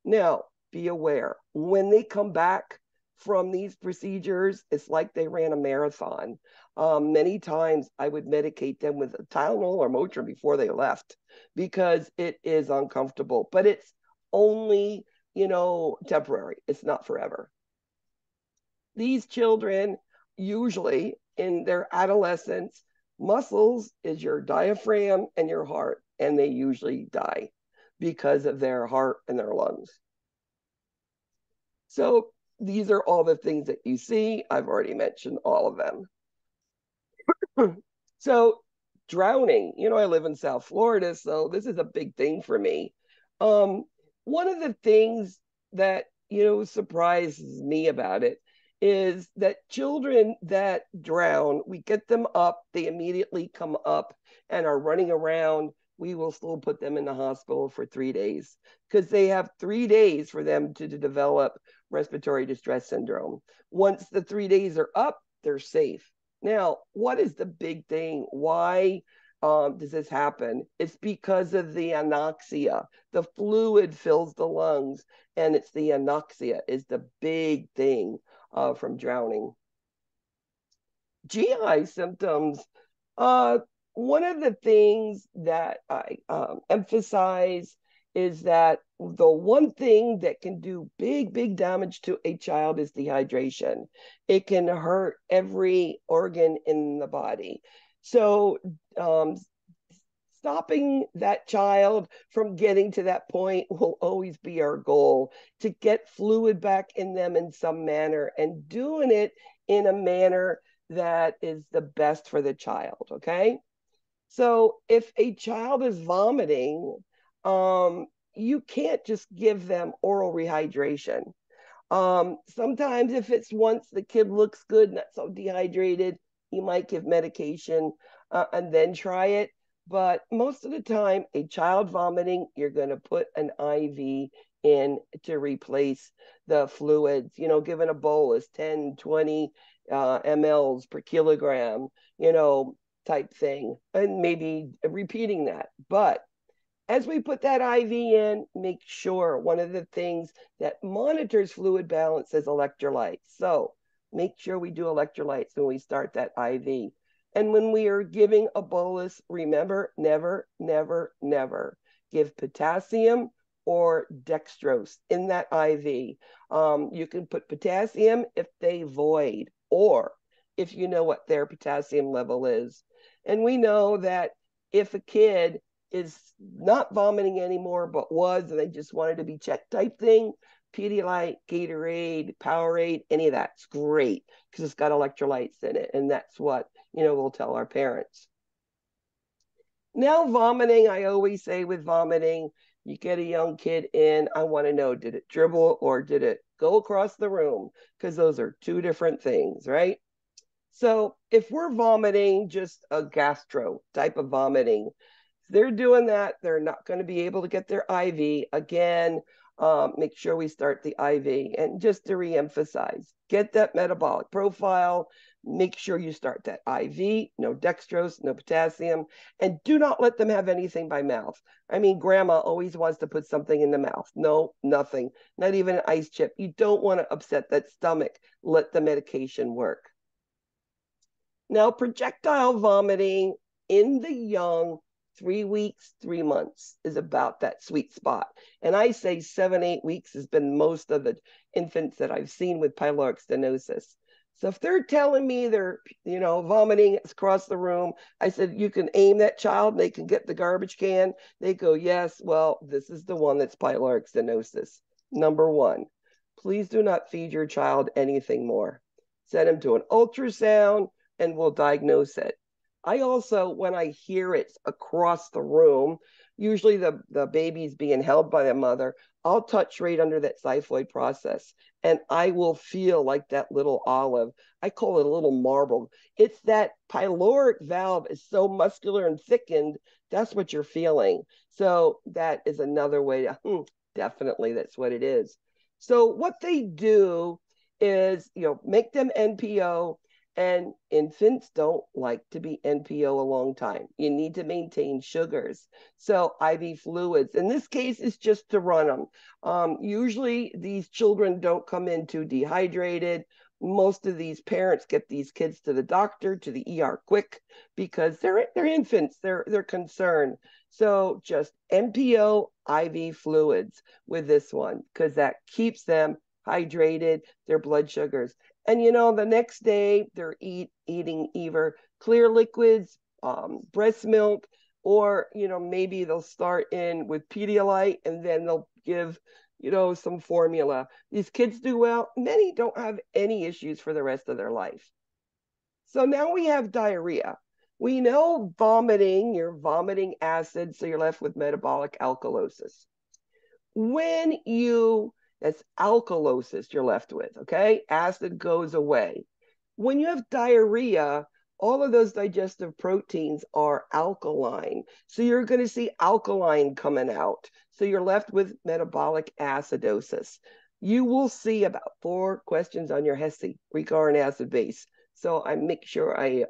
Now, be aware, when they come back from these procedures, it's like they ran a marathon. Many times I would medicate them with a Tylenol or Motrin before they left, because it is uncomfortable, but it's only, temporary. It's not forever. These children, usually in their adolescence, muscles is your diaphragm and your heart, and they usually die because of their heart and their lungs. So these are all the things that you see. I've already mentioned all of them. So drowning, I live in South Florida, so this is a big thing for me. One of the things that, surprises me about it is that children that drown, we get them up, they immediately come up and are running around. We will still put them in the hospital for 3 days, because they have 3 days for them to develop respiratory distress syndrome. Once the 3 days are up, they're safe. Now, what is the big thing? Why does this happen? It's because of the anoxia. The fluid fills the lungs, and it's the anoxia is the big thing from drowning. GI symptoms. One of the things that I emphasize is that the one thing that can do big, big damage to a child is dehydration. It can hurt every organ in the body. So stopping that child from getting to that point will always be our goal, to get fluid back in them in some manner, and doing it in a manner that is the best for the child, okay? So if a child is vomiting, you can't just give them oral rehydration. Sometimes if it's once the kid looks good, not so dehydrated, you might give medication and then try it. But most of the time, a child vomiting, you're going to put an IV in to replace the fluids, given a bolus, 10, 20 mLs per kilogram, type thing, and maybe repeating that. But as we put that IV in, make sure one of the things that monitors fluid balance is electrolytes. So make sure we do electrolytes when we start that IV. And when we are giving a bolus, remember, never, never, never give potassium or dextrose in that IV. You can put potassium if they void or if you know what their potassium level is. And we know that if a kid is not vomiting anymore, but was, and they just wanted to be checked type thing, Pedialyte, Gatorade, Powerade, any of that's great because it's got electrolytes in it. And that's what, we'll tell our parents. Now, vomiting, I always say with vomiting, you get a young kid in, I want to know, did it dribble or did it go across the room? Because those are two different things, right? So if we're vomiting, just a gastro type of vomiting, they're doing that, they're not going to be able to get their IV. Again, make sure we start the IV. And just to reemphasize, get that metabolic profile, make sure you start that IV, no dextrose, no potassium, and do not let them have anything by mouth. I mean, grandma always wants to put something in the mouth. No, nothing, not even an ice chip. You don't want to upset that stomach. Let the medication work. Now, projectile vomiting in the young, 3 weeks, 3 months is about that sweet spot. And I say 7, 8 weeks has been most of the infants that I've seen with pyloric stenosis. So if they're telling me they're, vomiting across the room, I said, you can aim that child, they can get the garbage can. They go, yes, well, this is the one that's pyloric stenosis. Number one, please do not feed your child anything more. Send him to an ultrasound and we'll diagnose it. I also, when I hear it across the room, usually the baby's being held by the mother, I'll touch right under that xiphoid process and I will feel like that little olive. I call it a little marble. It's that pyloric valve is so muscular and thickened. That's what you're feeling. So that is another way to, definitely that's what it is. So what they do is, make them NPO. And infants don't like to be NPO a long time. You need to maintain sugars. So IV fluids, in this case, is just to run them. Usually these children don't come in too dehydrated. Most of these parents get these kids to the doctor, to the ER quick because they're infants. They're concerned. So just NPO IV fluids with this one because that keeps them hydrated, their blood sugars. And the next day they're eating either clear liquids, breast milk, or maybe they'll start in with Pedialyte and then they'll give some formula. These kids do well. Many don't have any issues for the rest of their life. So now we have diarrhea. We know vomiting, you're vomiting acid, so you're left with metabolic alkalosis. When that's alkalosis you're left with, okay? Acid goes away. When you have diarrhea, all of those digestive proteins are alkaline. So you're going to see alkaline coming out. So you're left with metabolic acidosis. You will see about 4 questions on your HESI, recurrent acid base. So I make sure I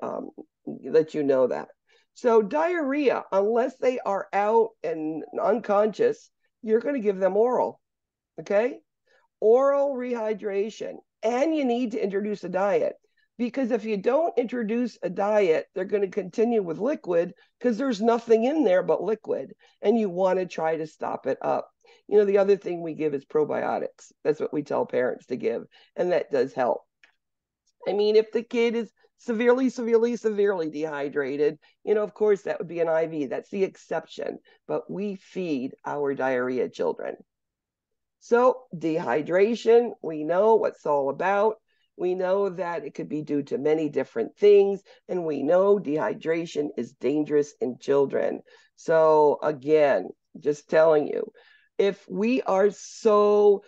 let you know that. So diarrhea, unless they are out and unconscious, you're going to give them oral. Okay? Oral rehydration. And you need to introduce a diet because if you don't introduce a diet, they're going to continue with liquid because there's nothing in there but liquid. And you want to try to stop it up. The other thing we give is probiotics. That's what we tell parents to give. And that does help. I mean, if the kid is severely, severely, severely dehydrated, of course, that would be an IV. That's the exception. But we feed our diarrhea children. So dehydration, we know what's all about. We know that it could be due to many different things, and we know dehydration is dangerous in children. So, again, just telling you, if we are so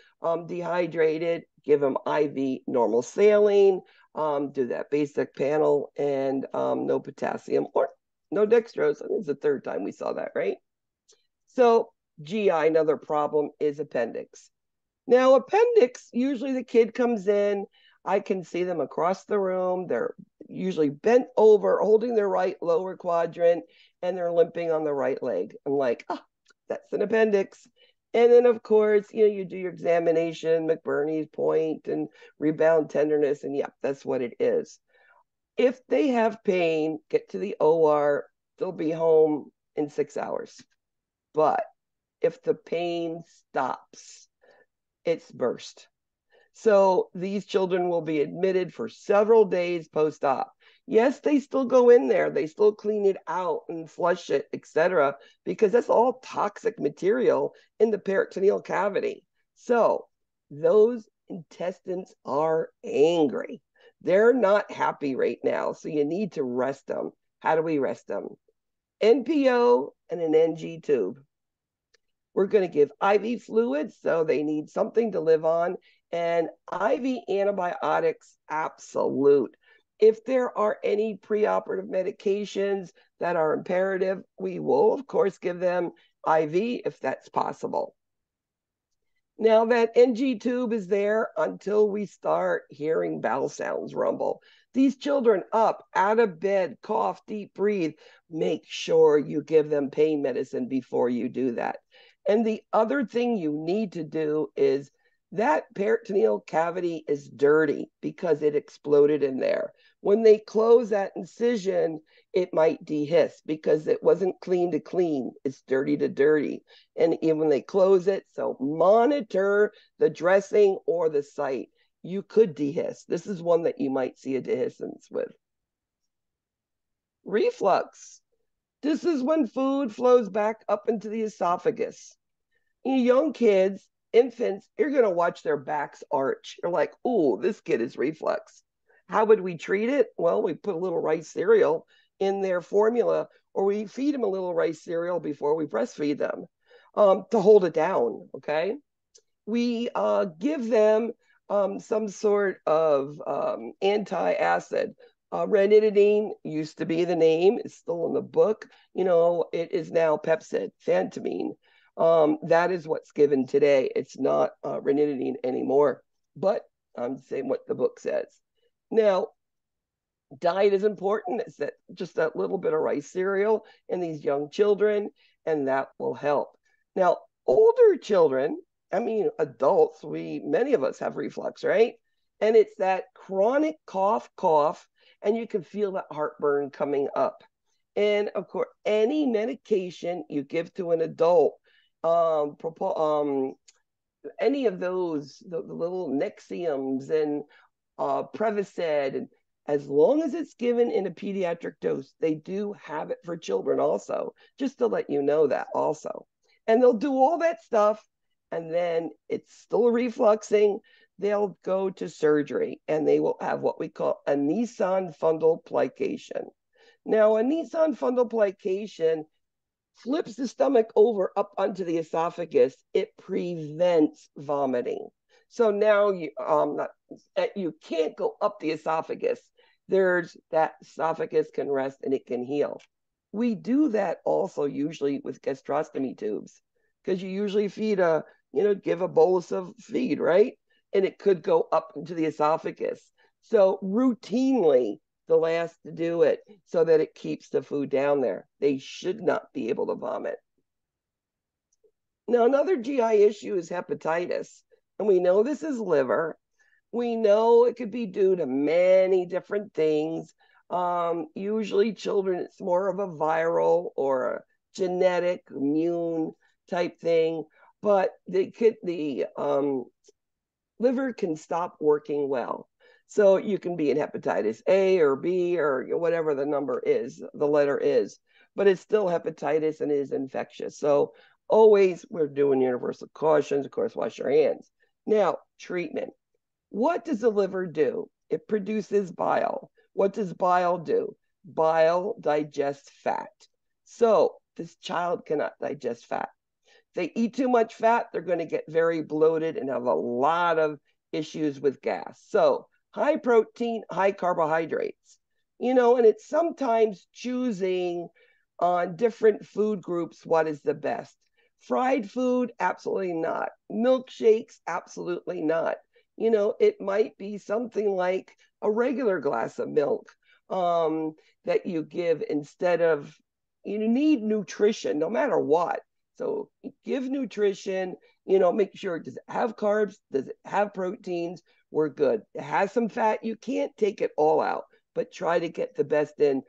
dehydrated, give them IV normal saline, do that basic panel, and no potassium or no dextrose. I think it's the third time we saw that, right? So, GI, another problem is appendix. Now, appendix, usually the kid comes in, I can see them across the room. They're usually bent over, holding their right lower quadrant, and they're limping on the right leg. I'm like, oh, that's an appendix. And then, of course, you do your examination, McBurney's point and rebound tenderness, and yeah, that's what it is. If they have pain, get to the OR, they'll be home in 6 hours. But if the pain stops, it's burst. So these children will be admitted for several days post-op. Yes, they still go in there, they still clean it out and flush it, etc., because that's all toxic material in the peritoneal cavity. So those intestines are angry. They're not happy right now, so you need to rest them. How do we rest them? NPO and an NG tube. We're going to give IV fluids, so they need something to live on, and IV antibiotics, absolute. If there are any preoperative medications that are imperative, we will, of course, give them IV if that's possible. Now, that NG tube is there until we start hearing bowel sounds rumble. These children up, out of bed, cough, deep breathe. Make sure you give them pain medicine before you do that. And the other thing you need to do is that peritoneal cavity is dirty because it exploded in there. When they close that incision, it might dehiss because it wasn't clean to clean. It's dirty to dirty. And even when they close it, so monitor the dressing or the site. You could dehiss. This is one that you might see a dehiscence with. Reflux. This is when food flows back up into the esophagus. Young kids, infants, you're going to watch their backs arch. You're like, ooh, this kid is reflux. How would we treat it? Well, we put a little rice cereal in their formula, or we feed them a little rice cereal before we breastfeed them to hold it down, okay? We give them some sort of anti-acid. Ranitidine used to be the name. It's still in the book. It is now Pepcid, phantamine. That is what's given today. It's not ranitidine anymore, but I'm saying what the book says. Now, diet is important. It's just that little bit of rice cereal in these young children, and that will help. Now, older children, I mean, adults, many of us have reflux, right? And it's that chronic cough, and you can feel that heartburn coming up. And of course, any medication you give to an adult, any of those, the little Nexiums and Prevacid, and as long as it's given in a pediatric dose, they do have it for children also, just to let you know that also. And they'll do all that stuff, and then it's still refluxing. They'll go to surgery, and they will have what we call a Nissen fundoplication. Now, a Nissen fundoplication flips the stomach over up onto the esophagus. It prevents vomiting. So now you can't go up the esophagus. There's that esophagus can rest and it can heal. We do that also usually with gastrostomy tubes, because you usually give a bolus of feed, right? And it could go up into the esophagus. So routinely, they'll ask to do it so that it keeps the food down there. They should not be able to vomit. Now, another GI issue is hepatitis. And we know this is liver. We know it could be due to many different things. Usually children, it's more of a viral or a genetic immune type thing, but the liver can stop working well. So you can be in hepatitis A or B or whatever the number is, the letter is, but it's still hepatitis and it is infectious. So always we're doing universal cautions. Of course, wash your hands. Now, treatment. What does the liver do? It produces bile. What does bile do? Bile digests fat. So this child cannot digest fat. If they eat too much fat, they're going to get very bloated and have a lot of issues with gas. So high protein, high carbohydrates, and it's sometimes choosing on different food groups what is the best. Fried food, absolutely not. Milkshakes, absolutely not. It might be something like a regular glass of milk that you give instead of, you need nutrition no matter what. So give nutrition, make sure, does it have carbs? Does it have proteins? We're good. It has some fat. You can't take it all out, but try to get the best in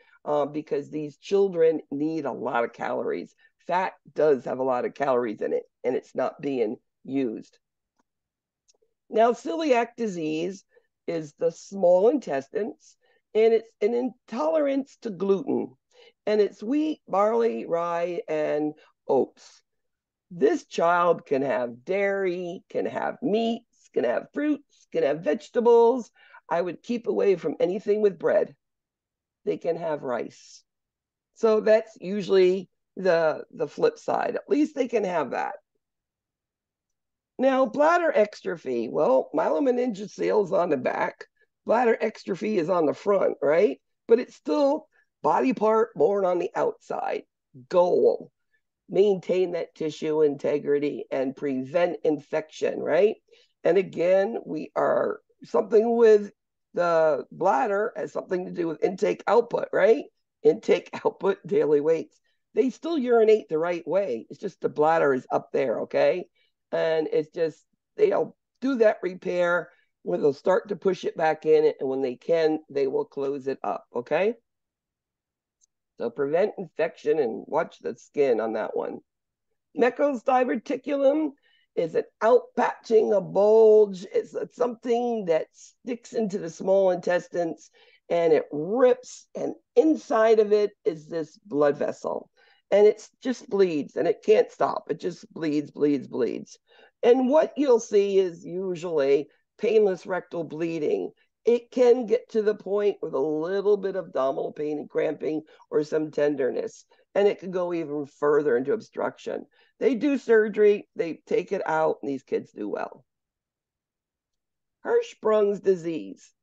because these children need a lot of calories. Fat does have a lot of calories in it, and it's not being used. Now, celiac disease is the small intestines, and it's an intolerance to gluten, and it's wheat, barley, rye, and oats. This child can have dairy, can have meats, can have fruits, can have vegetables. I would keep away from anything with bread. They can have rice. So that's usually the flip side. At least they can have that. Now, bladder exstrophy. Well, myelomeningocele is on the back. Bladder exstrophy is on the front, right? But it's still body part born on the outside. Goal: maintain that tissue integrity and prevent infection, right? And again, we are something with the bladder has something to do with intake output, right? Intake output, daily weights. They still urinate the right way. It's just the bladder is up there, okay? And it's just, they'll do that repair when they'll start to push it back in, and when they can, they will close it up, okay? So prevent infection and watch the skin on that one. Meckel's diverticulum is an outpatching, a bulge. It's something that sticks into the small intestines and it rips, and inside of it is this blood vessel. And it just bleeds and it can't stop. It just bleeds, bleeds, bleeds. And what you'll see is usually painless rectal bleeding. It can get to the point with a little bit of abdominal pain and cramping or some tenderness, and it could go even further into obstruction. They do surgery, they take it out, and these kids do well. Hirschsprung's disease.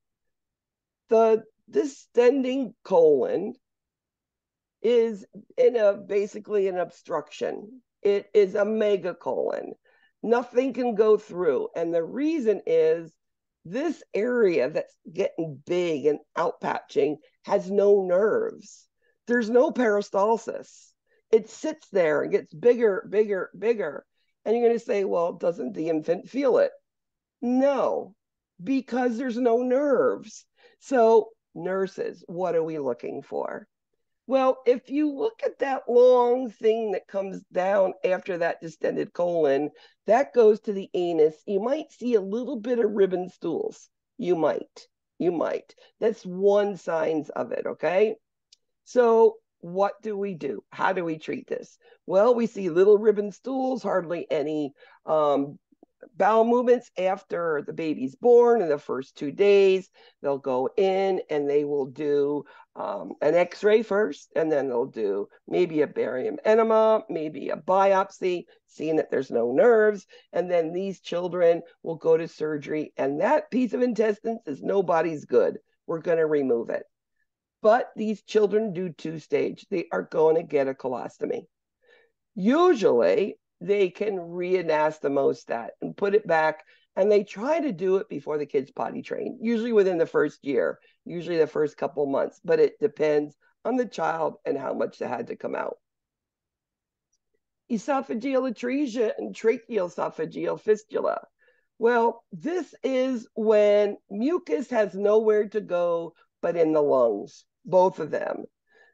The distending colon is basically an obstruction. It is a megacolon. Nothing can go through. And the reason is this area that's getting big and outpatching has no nerves. There's no peristalsis. It sits there and gets bigger, bigger, bigger. And you're going to say, well, doesn't the infant feel it? No, because there's no nerves. So, nurses, what are we looking for? Well, if you look at that long thing that comes down after that distended colon, that goes to the anus. You might see a little bit of ribbon stools. You might. You might. That's one signs of it, okay? So what do we do? How do we treat this? Well, we see little ribbon stools, hardly any bowel movements after the baby's born. In the first 2 days, they'll go in and they will do an x-ray first, and then they'll do maybe a barium enema, maybe a biopsy, seeing that there's no nerves, and then these children will go to surgery, and that piece of intestines is nobody's good. We're going to remove it. But these children do 2-stage. They are going to get a colostomy. Usually, they can reanastomose that and put it back, and they try to do it before the kid's potty trained, usually within the first year, usually the first couple months, but it depends on the child and how much they had to come out. Esophageal atresia and tracheal esophageal fistula. Well, this is when mucus has nowhere to go but in the lungs, both of them.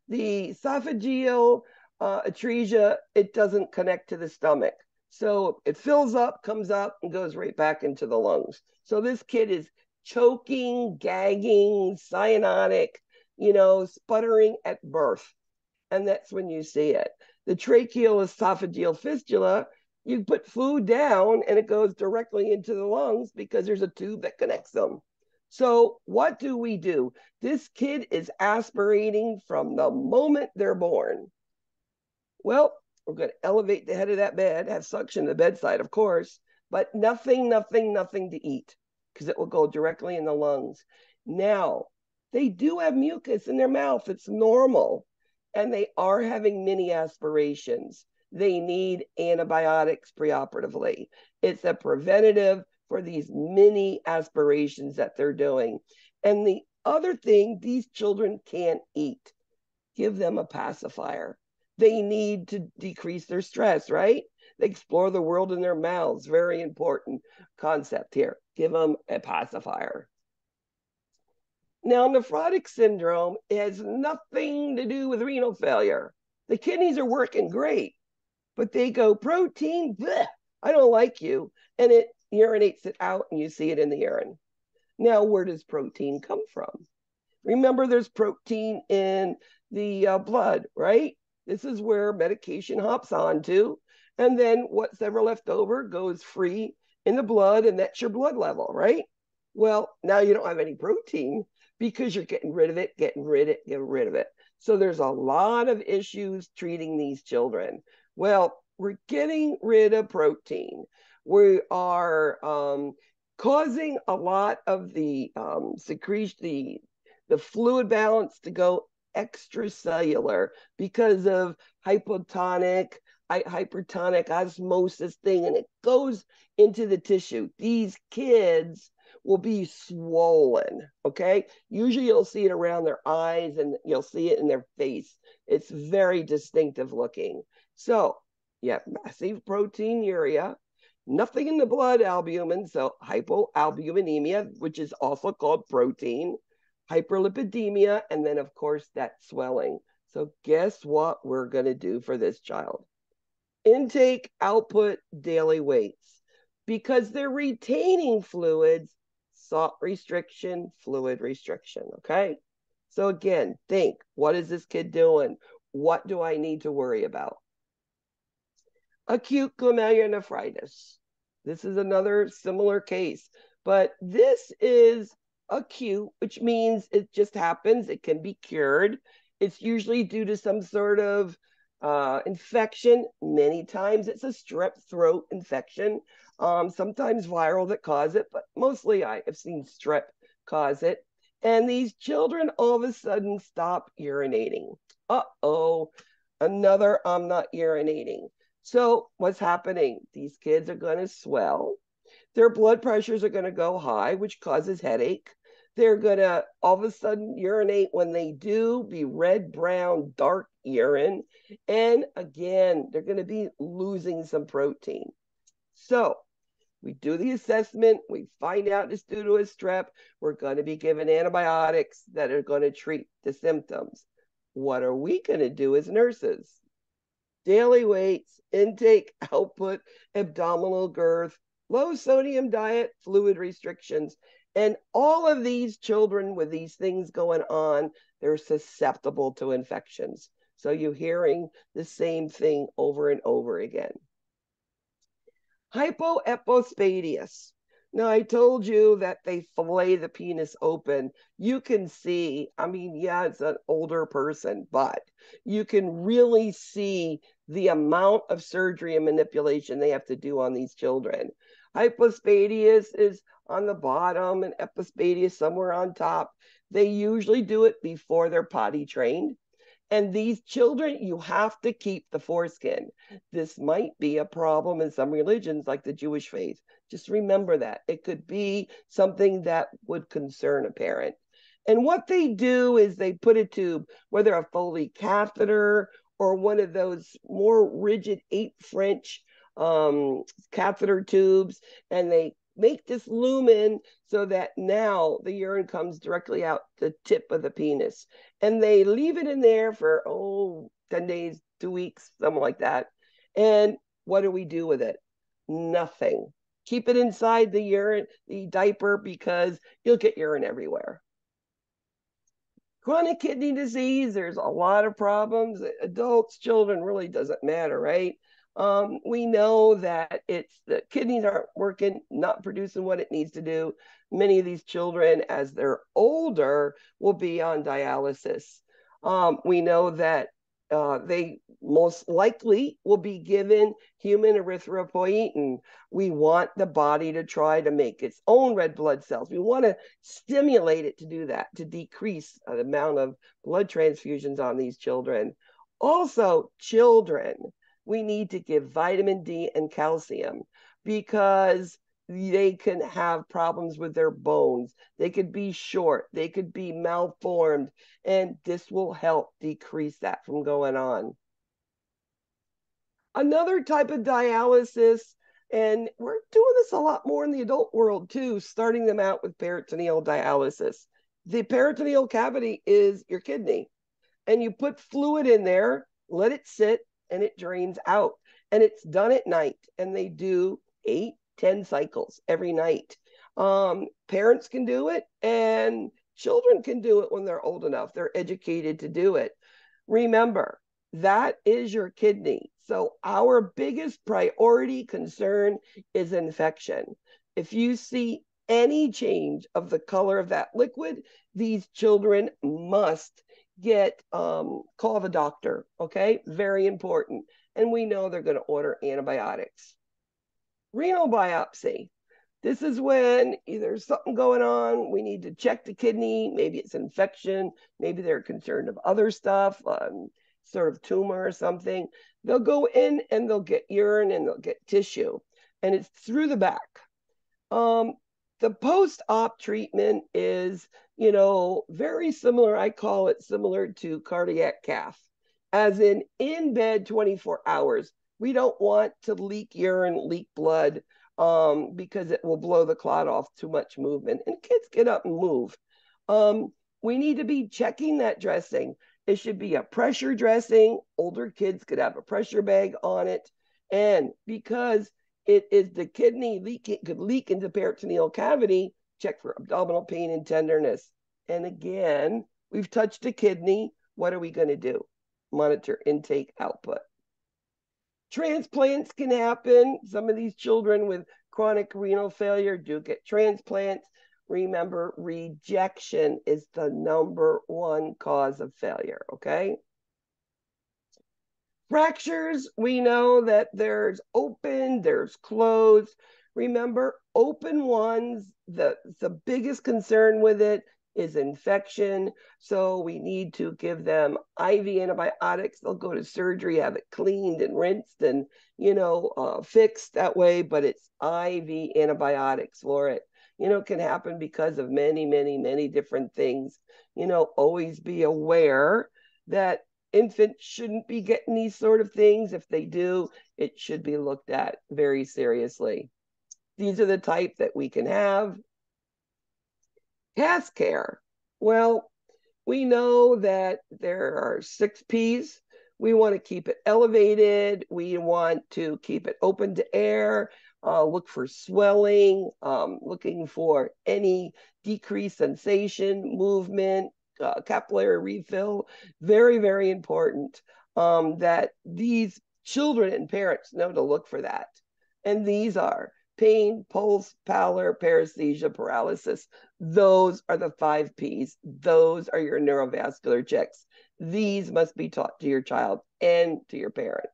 The esophageal atresia, it doesn't connect to the stomach. So it fills up, comes up, and goes right back into the lungs. So this kid is choking, gagging, cyanotic, sputtering at birth. And that's when you see it. The tracheal esophageal fistula, you put food down and it goes directly into the lungs because there's a tube that connects them. So what do? This kid is aspirating from the moment they're born. Well, we're going to elevate the head of that bed, have suction to the bedside, of course, but nothing to eat because it will go directly in the lungs. Now, they do have mucus in their mouth. It's normal. And they are having mini aspirations. They need antibiotics preoperatively. It's a preventative for these mini aspirations that they're doing. And the other thing, these children can't eat. Give them a pacifier. They need to decrease their stress, right? They explore the world in their mouths. Very important concept here. Give them a pacifier. Now, nephrotic syndrome has nothing to do with renal failure. The kidneys are working great, but they go protein, bleh, I don't like you, and it urinates it out, and you see it in the urine. Now, where does protein come from? Remember, there's protein in the blood, right? This is where medication hops onto. And then what's ever left over goes free in the blood, and that's your blood level, right? Well, now you don't have any protein because you're getting rid of it, getting rid of it. So there's a lot of issues treating these children. Well, we're getting rid of protein. We are causing a lot of the secretion, the fluid balance to go extracellular because of hypertonic osmosis thing, and it goes into the tissue. These kids will be swollen, okay? Usually you'll see it around their eyes and you'll see it in their face. It's very distinctive looking. So, yeah, massive proteinuria, nothing in the blood albumin, so hypoalbuminemia, which is also called protein, hyperlipidemia, and then, of course, that swelling. So, guess what we're going to do for this child? Intake, output, daily weights. Because they're retaining fluids, salt restriction, fluid restriction, okay? So, again, think, what is this kid doing? What do I need to worry about? Acute glomerulonephritis. This is another similar case, but this is acute, which means it just happens. It can be cured. It's usually due to some sort of infection. Many times it's a strep throat infection, sometimes viral that cause it, but mostly I have seen strep cause it. And these children all of a sudden stop urinating. Uh-oh, another I'm not urinating. So what's happening? These kids are going to swell. Their blood pressures are going to go high, which causes headache. They're going to all of a sudden urinate when they do, be red, brown, dark urine. And again, they're going to be losing some protein. So we do the assessment. We find out it's due to a strep. We're going to be given antibiotics that are going to treat the symptoms. What are we going to do as nurses? Daily weights, intake, output, abdominal girth, low sodium diet, fluid restrictions. And all of these children with these things going on, they're susceptible to infections. So you're hearing the same thing over and over again. Hypoepispadias. Now, I told you that they fillet the penis open. You can see, I mean, yeah, it's an older person, but you can really see the amount of surgery and manipulation they have to do on these children. Hypospadias is on the bottom and epispadias somewhere on top. They usually do it before they're potty trained. And these children, you have to keep the foreskin. This might be a problem in some religions like the Jewish faith. Just remember that. It could be something that would concern a parent. And what they do is they put a tube, whether a Foley catheter or one of those more rigid 8 French catheter tubes, and they make this lumen so that now the urine comes directly out the tip of the penis. And they leave it in there for, 10 days, 2 weeks, something like that. And what do we do with it? Nothing. Keep it inside the urine, the diaper, because you'll get urine everywhere. Chronic kidney disease, there's a lot of problems. Adults, children, really doesn't matter, right? We know that it's the kidneys aren't working, not producing what it needs to do. Many of these children, as they're older, will be on dialysis. We know that they most likely will be given human erythropoietin. We want the body to try to make its own red blood cells. We want to stimulate it to do that, to decrease the amount of blood transfusions on these children. Also, children, we need to give vitamin D and calcium because they can have problems with their bones. They could be short, they could be malformed, and this will help decrease that from going on. Another type of dialysis, and we're doing this a lot more in the adult world too, starting them out with peritoneal dialysis. The peritoneal cavity is your kidney, and you put fluid in there, let it sit, and it drains out. And it's done at night, and they do 8, 10 cycles every night. Parents can do it, and children can do it when they're old enough. They're educated to do it. Remember, that is your kidney. So our biggest priority concern is infection. If you see any change of the color of that liquid, these children must call the doctor. Okay, very important. And we know they're going to order antibiotics. Renal biopsy. This is when there's something going on. We need to check the kidney. Maybe it's infection. Maybe they're concerned of other stuff, sort of tumor or something. They'll go in and they'll get urine and they'll get tissue. And it's through the back. Um, the post-op treatment is, very similar. I call it similar to cardiac cath, as in bed 24 hours. We don't want to leak urine, leak blood, because it will blow the clot off, too much movement. And kids get up and move. We need to be checking that dressing. It should be a pressure dressing. Older kids could have a pressure bag on it. And because it is the kidney leaking, could leak into peritoneal cavity, check for abdominal pain and tenderness. And again, we've touched the kidney. What are we going to do? Monitor intake output. Transplants can happen. Some of these children with chronic renal failure do get transplants. Remember, rejection is the #1 cause of failure, okay? Fractures, we know that there's open, there's closed. Remember, open ones, the biggest concern with it is infection. So we need to give them IV antibiotics. They'll go to surgery, have it cleaned and rinsed and, fixed that way, but it's IV antibiotics for it. It can happen because of many, many, many different things. Always be aware that infants shouldn't be getting these sort of things. If they do, it should be looked at very seriously. These are the type that we can have. Cath care. Well, we know that there are 6 P's. We want to keep it elevated. We want to keep it open to air. Look for swelling, looking for any decreased sensation, movement, capillary refill. Very, very important that these children and parents know to look for that. And these are pain, pulse, pallor, paresthesia, paralysis. Those are the 5 P's. Those are your neurovascular checks. These must be taught to your child and to your parent.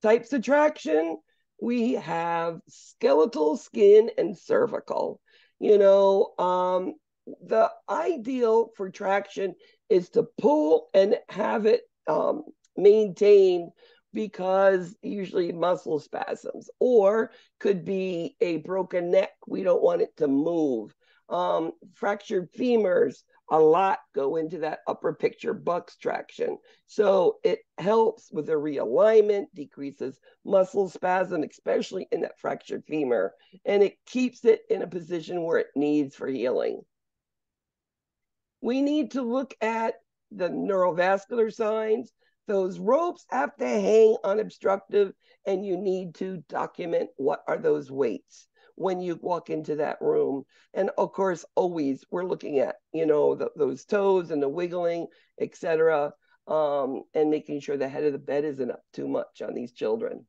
Types of traction, we have skeletal, skin, and cervical. The ideal for traction is to pull and have it maintained, because usually muscle spasms, or could be a broken neck. We don't want it to move. Fractured femurs, a lot go into that upper picture bucks traction. So it helps with the realignment, decreases muscle spasm, especially in that fractured femur, and it keeps it in a position where it needs for healing. We need to look at the neurovascular signs. Those ropes have to hang unobstructive, and you need to document what are those weights when you walk into that room. And of course, always we're looking at, those toes and the wiggling, etc. and making sure the head of the bed isn't up too much on these children.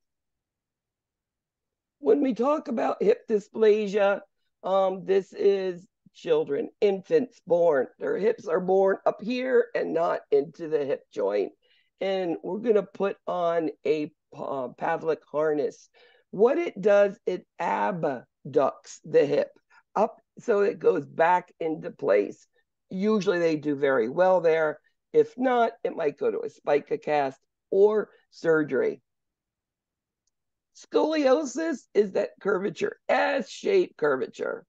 When we talk about hip dysplasia, this is children, infants born. Their hips are born up here and not into the hip joint. And we're going to put on a Pavlik harness. What it does, it abducts the hip up so it goes back into place. Usually they do very well there. If not, it might go to a spica cast or surgery. Scoliosis is that curvature, S-shaped curvature.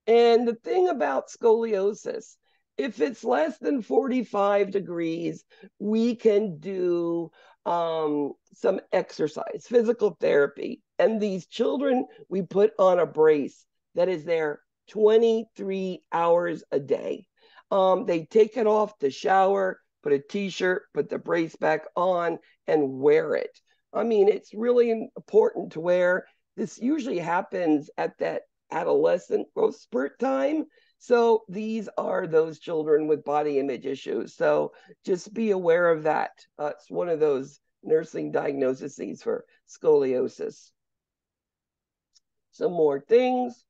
And the thing about scoliosis, if it's less than 45 degrees, we can do some exercise, physical therapy. And these children, we put on a brace that is there 23 hours a day. They take it off to shower, put a t-shirt, put the brace back on, and wear it. I mean, it's really important to wear. This usually happens at that adolescent growth spurt time. So these are those children with body image issues. So just be aware of that. It's one of those nursing diagnoses for scoliosis. Some more things.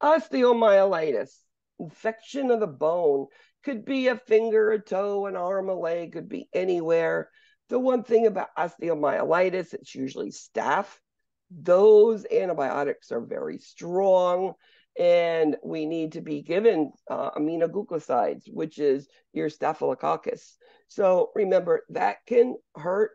Osteomyelitis, infection of the bone, could be a finger, a toe, an arm, a leg, could be anywhere. The one thing about osteomyelitis, it's usually staph. Those antibiotics are very strong, and we need to be given aminoglycosides, which is your staphylococcus. So remember, that can hurt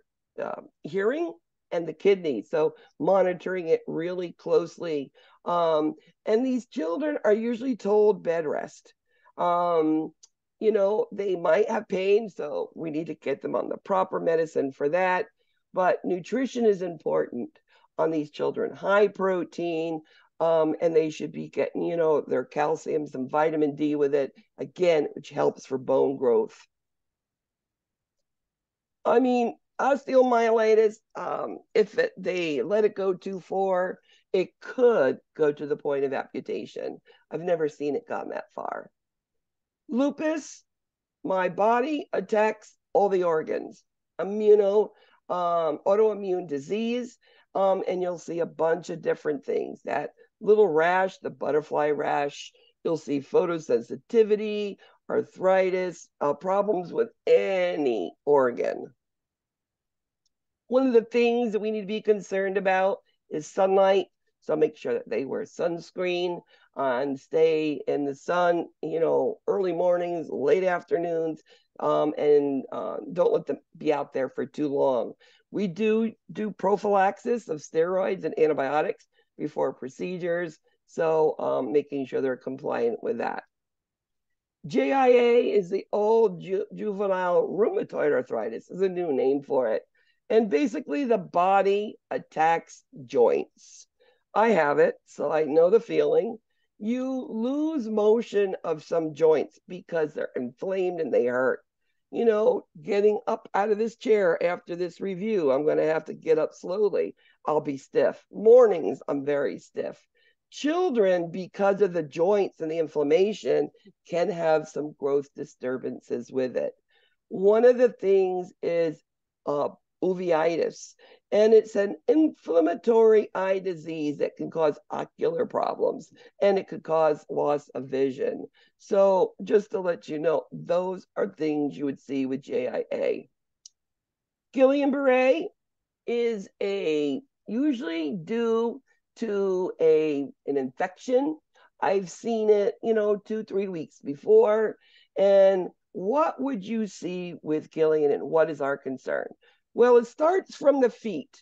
hearing and the kidney. So monitoring it really closely. And these children are usually told bed rest. They might have pain, so we need to get them on the proper medicine for that. But nutrition is important on these children, high protein, and they should be getting, their calcium, some vitamin D with it, again, which helps for bone growth. I mean, osteomyelitis, if they let it go too far, it could go to the point of amputation. I've never seen it gone that far. Lupus, my body attacks all the organs. Autoimmune disease, and you'll see a bunch of different things. That little rash, the butterfly rash, you'll see photosensitivity, arthritis, problems with any organ. One of the things that we need to be concerned about is sunlight. So make sure that they wear sunscreen and stay in the sun, early mornings, late afternoons, and don't let them be out there for too long. We do prophylaxis of steroids and antibiotics before procedures, so making sure they're compliant with that. JIA is the old juvenile rheumatoid arthritis, is a new name for it. And basically the body attacks joints. I have it, so I know the feeling. You lose motion of some joints because they're inflamed and they hurt. Getting up out of this chair after this review, I'm going to have to get up slowly. I'll be stiff. Mornings, I'm very stiff. Children, because of the joints and the inflammation, can have some growth disturbances with it. One of the things is uveitis, and it's an inflammatory eye disease that can cause ocular problems, and it could cause loss of vision. So just to let you know, those are things you would see with JIA. Guillain-Barré is usually due to an infection. I've seen it, 2-3 weeks before. And what would you see with Guillain, and what is our concern? Well, it starts from the feet,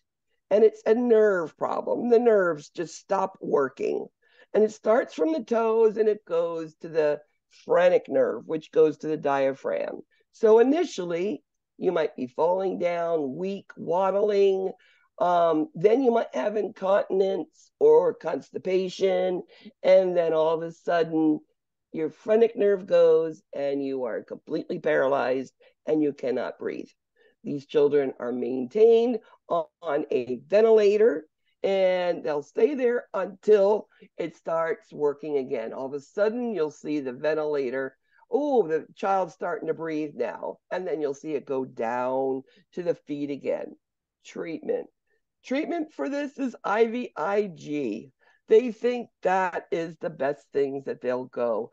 and it's a nerve problem. The nerves just stop working. And it starts from the toes, and it goes to the phrenic nerve, which goes to the diaphragm. So initially, you might be falling down, weak, waddling. Then you might have incontinence or constipation. And then all of a sudden, your phrenic nerve goes, and you are completely paralyzed, and you cannot breathe. These children are maintained on a ventilator, and they'll stay there until it starts working again. All of a sudden, you'll see the ventilator oh, the child's starting to breathe now. And then you'll see it go down to the feet again. Treatment. Treatment for this is IVIG. They think that is the best things that they'll go.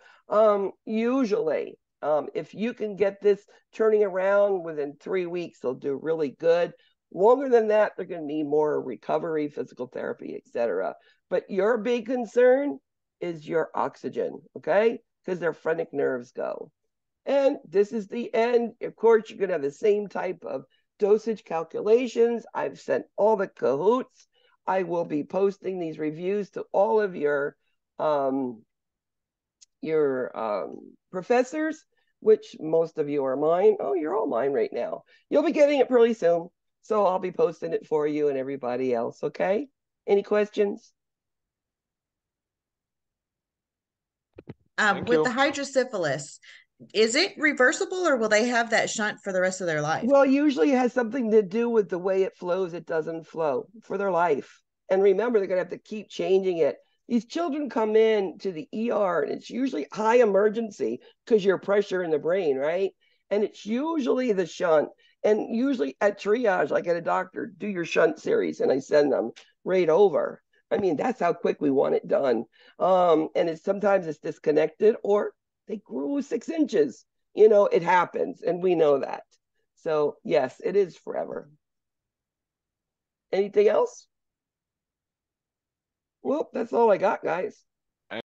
Usually, if you can get this turning around within 3 weeks, they'll do really good. Longer than that, they're going to need more recovery, physical therapy, etc. But your big concern is your oxygen, okay? Because their phrenic nerves go. And this is the end. Of course, you're going to have the same type of dosage calculations. I've sent all the Kahoots. I will be posting these reviews to all of um, your professors, which most of you are mine. Oh, you're all mine right now. You'll be getting it pretty soon. So I'll be posting it for you and everybody else, okay? Any questions? Thank With the you. hydrocephalus, is it reversible or will they have that shunt for the rest of their life? Well, usually it has something to do with the way it flows. It doesn't flow for their life. And remember, they're going to have to keep changing it. These children come in to the ER and it's usually high emergency because your pressure in the brain, right? And it's usually the shunt. And usually at triage, like at a doctor, do your shunt series and I send them right over. I mean, that's how quick we want it done. And it's sometimes it's disconnected or they grew 6 inches. It happens and we know that. So yes, it is forever. Anything else? Well, that's all I got, guys.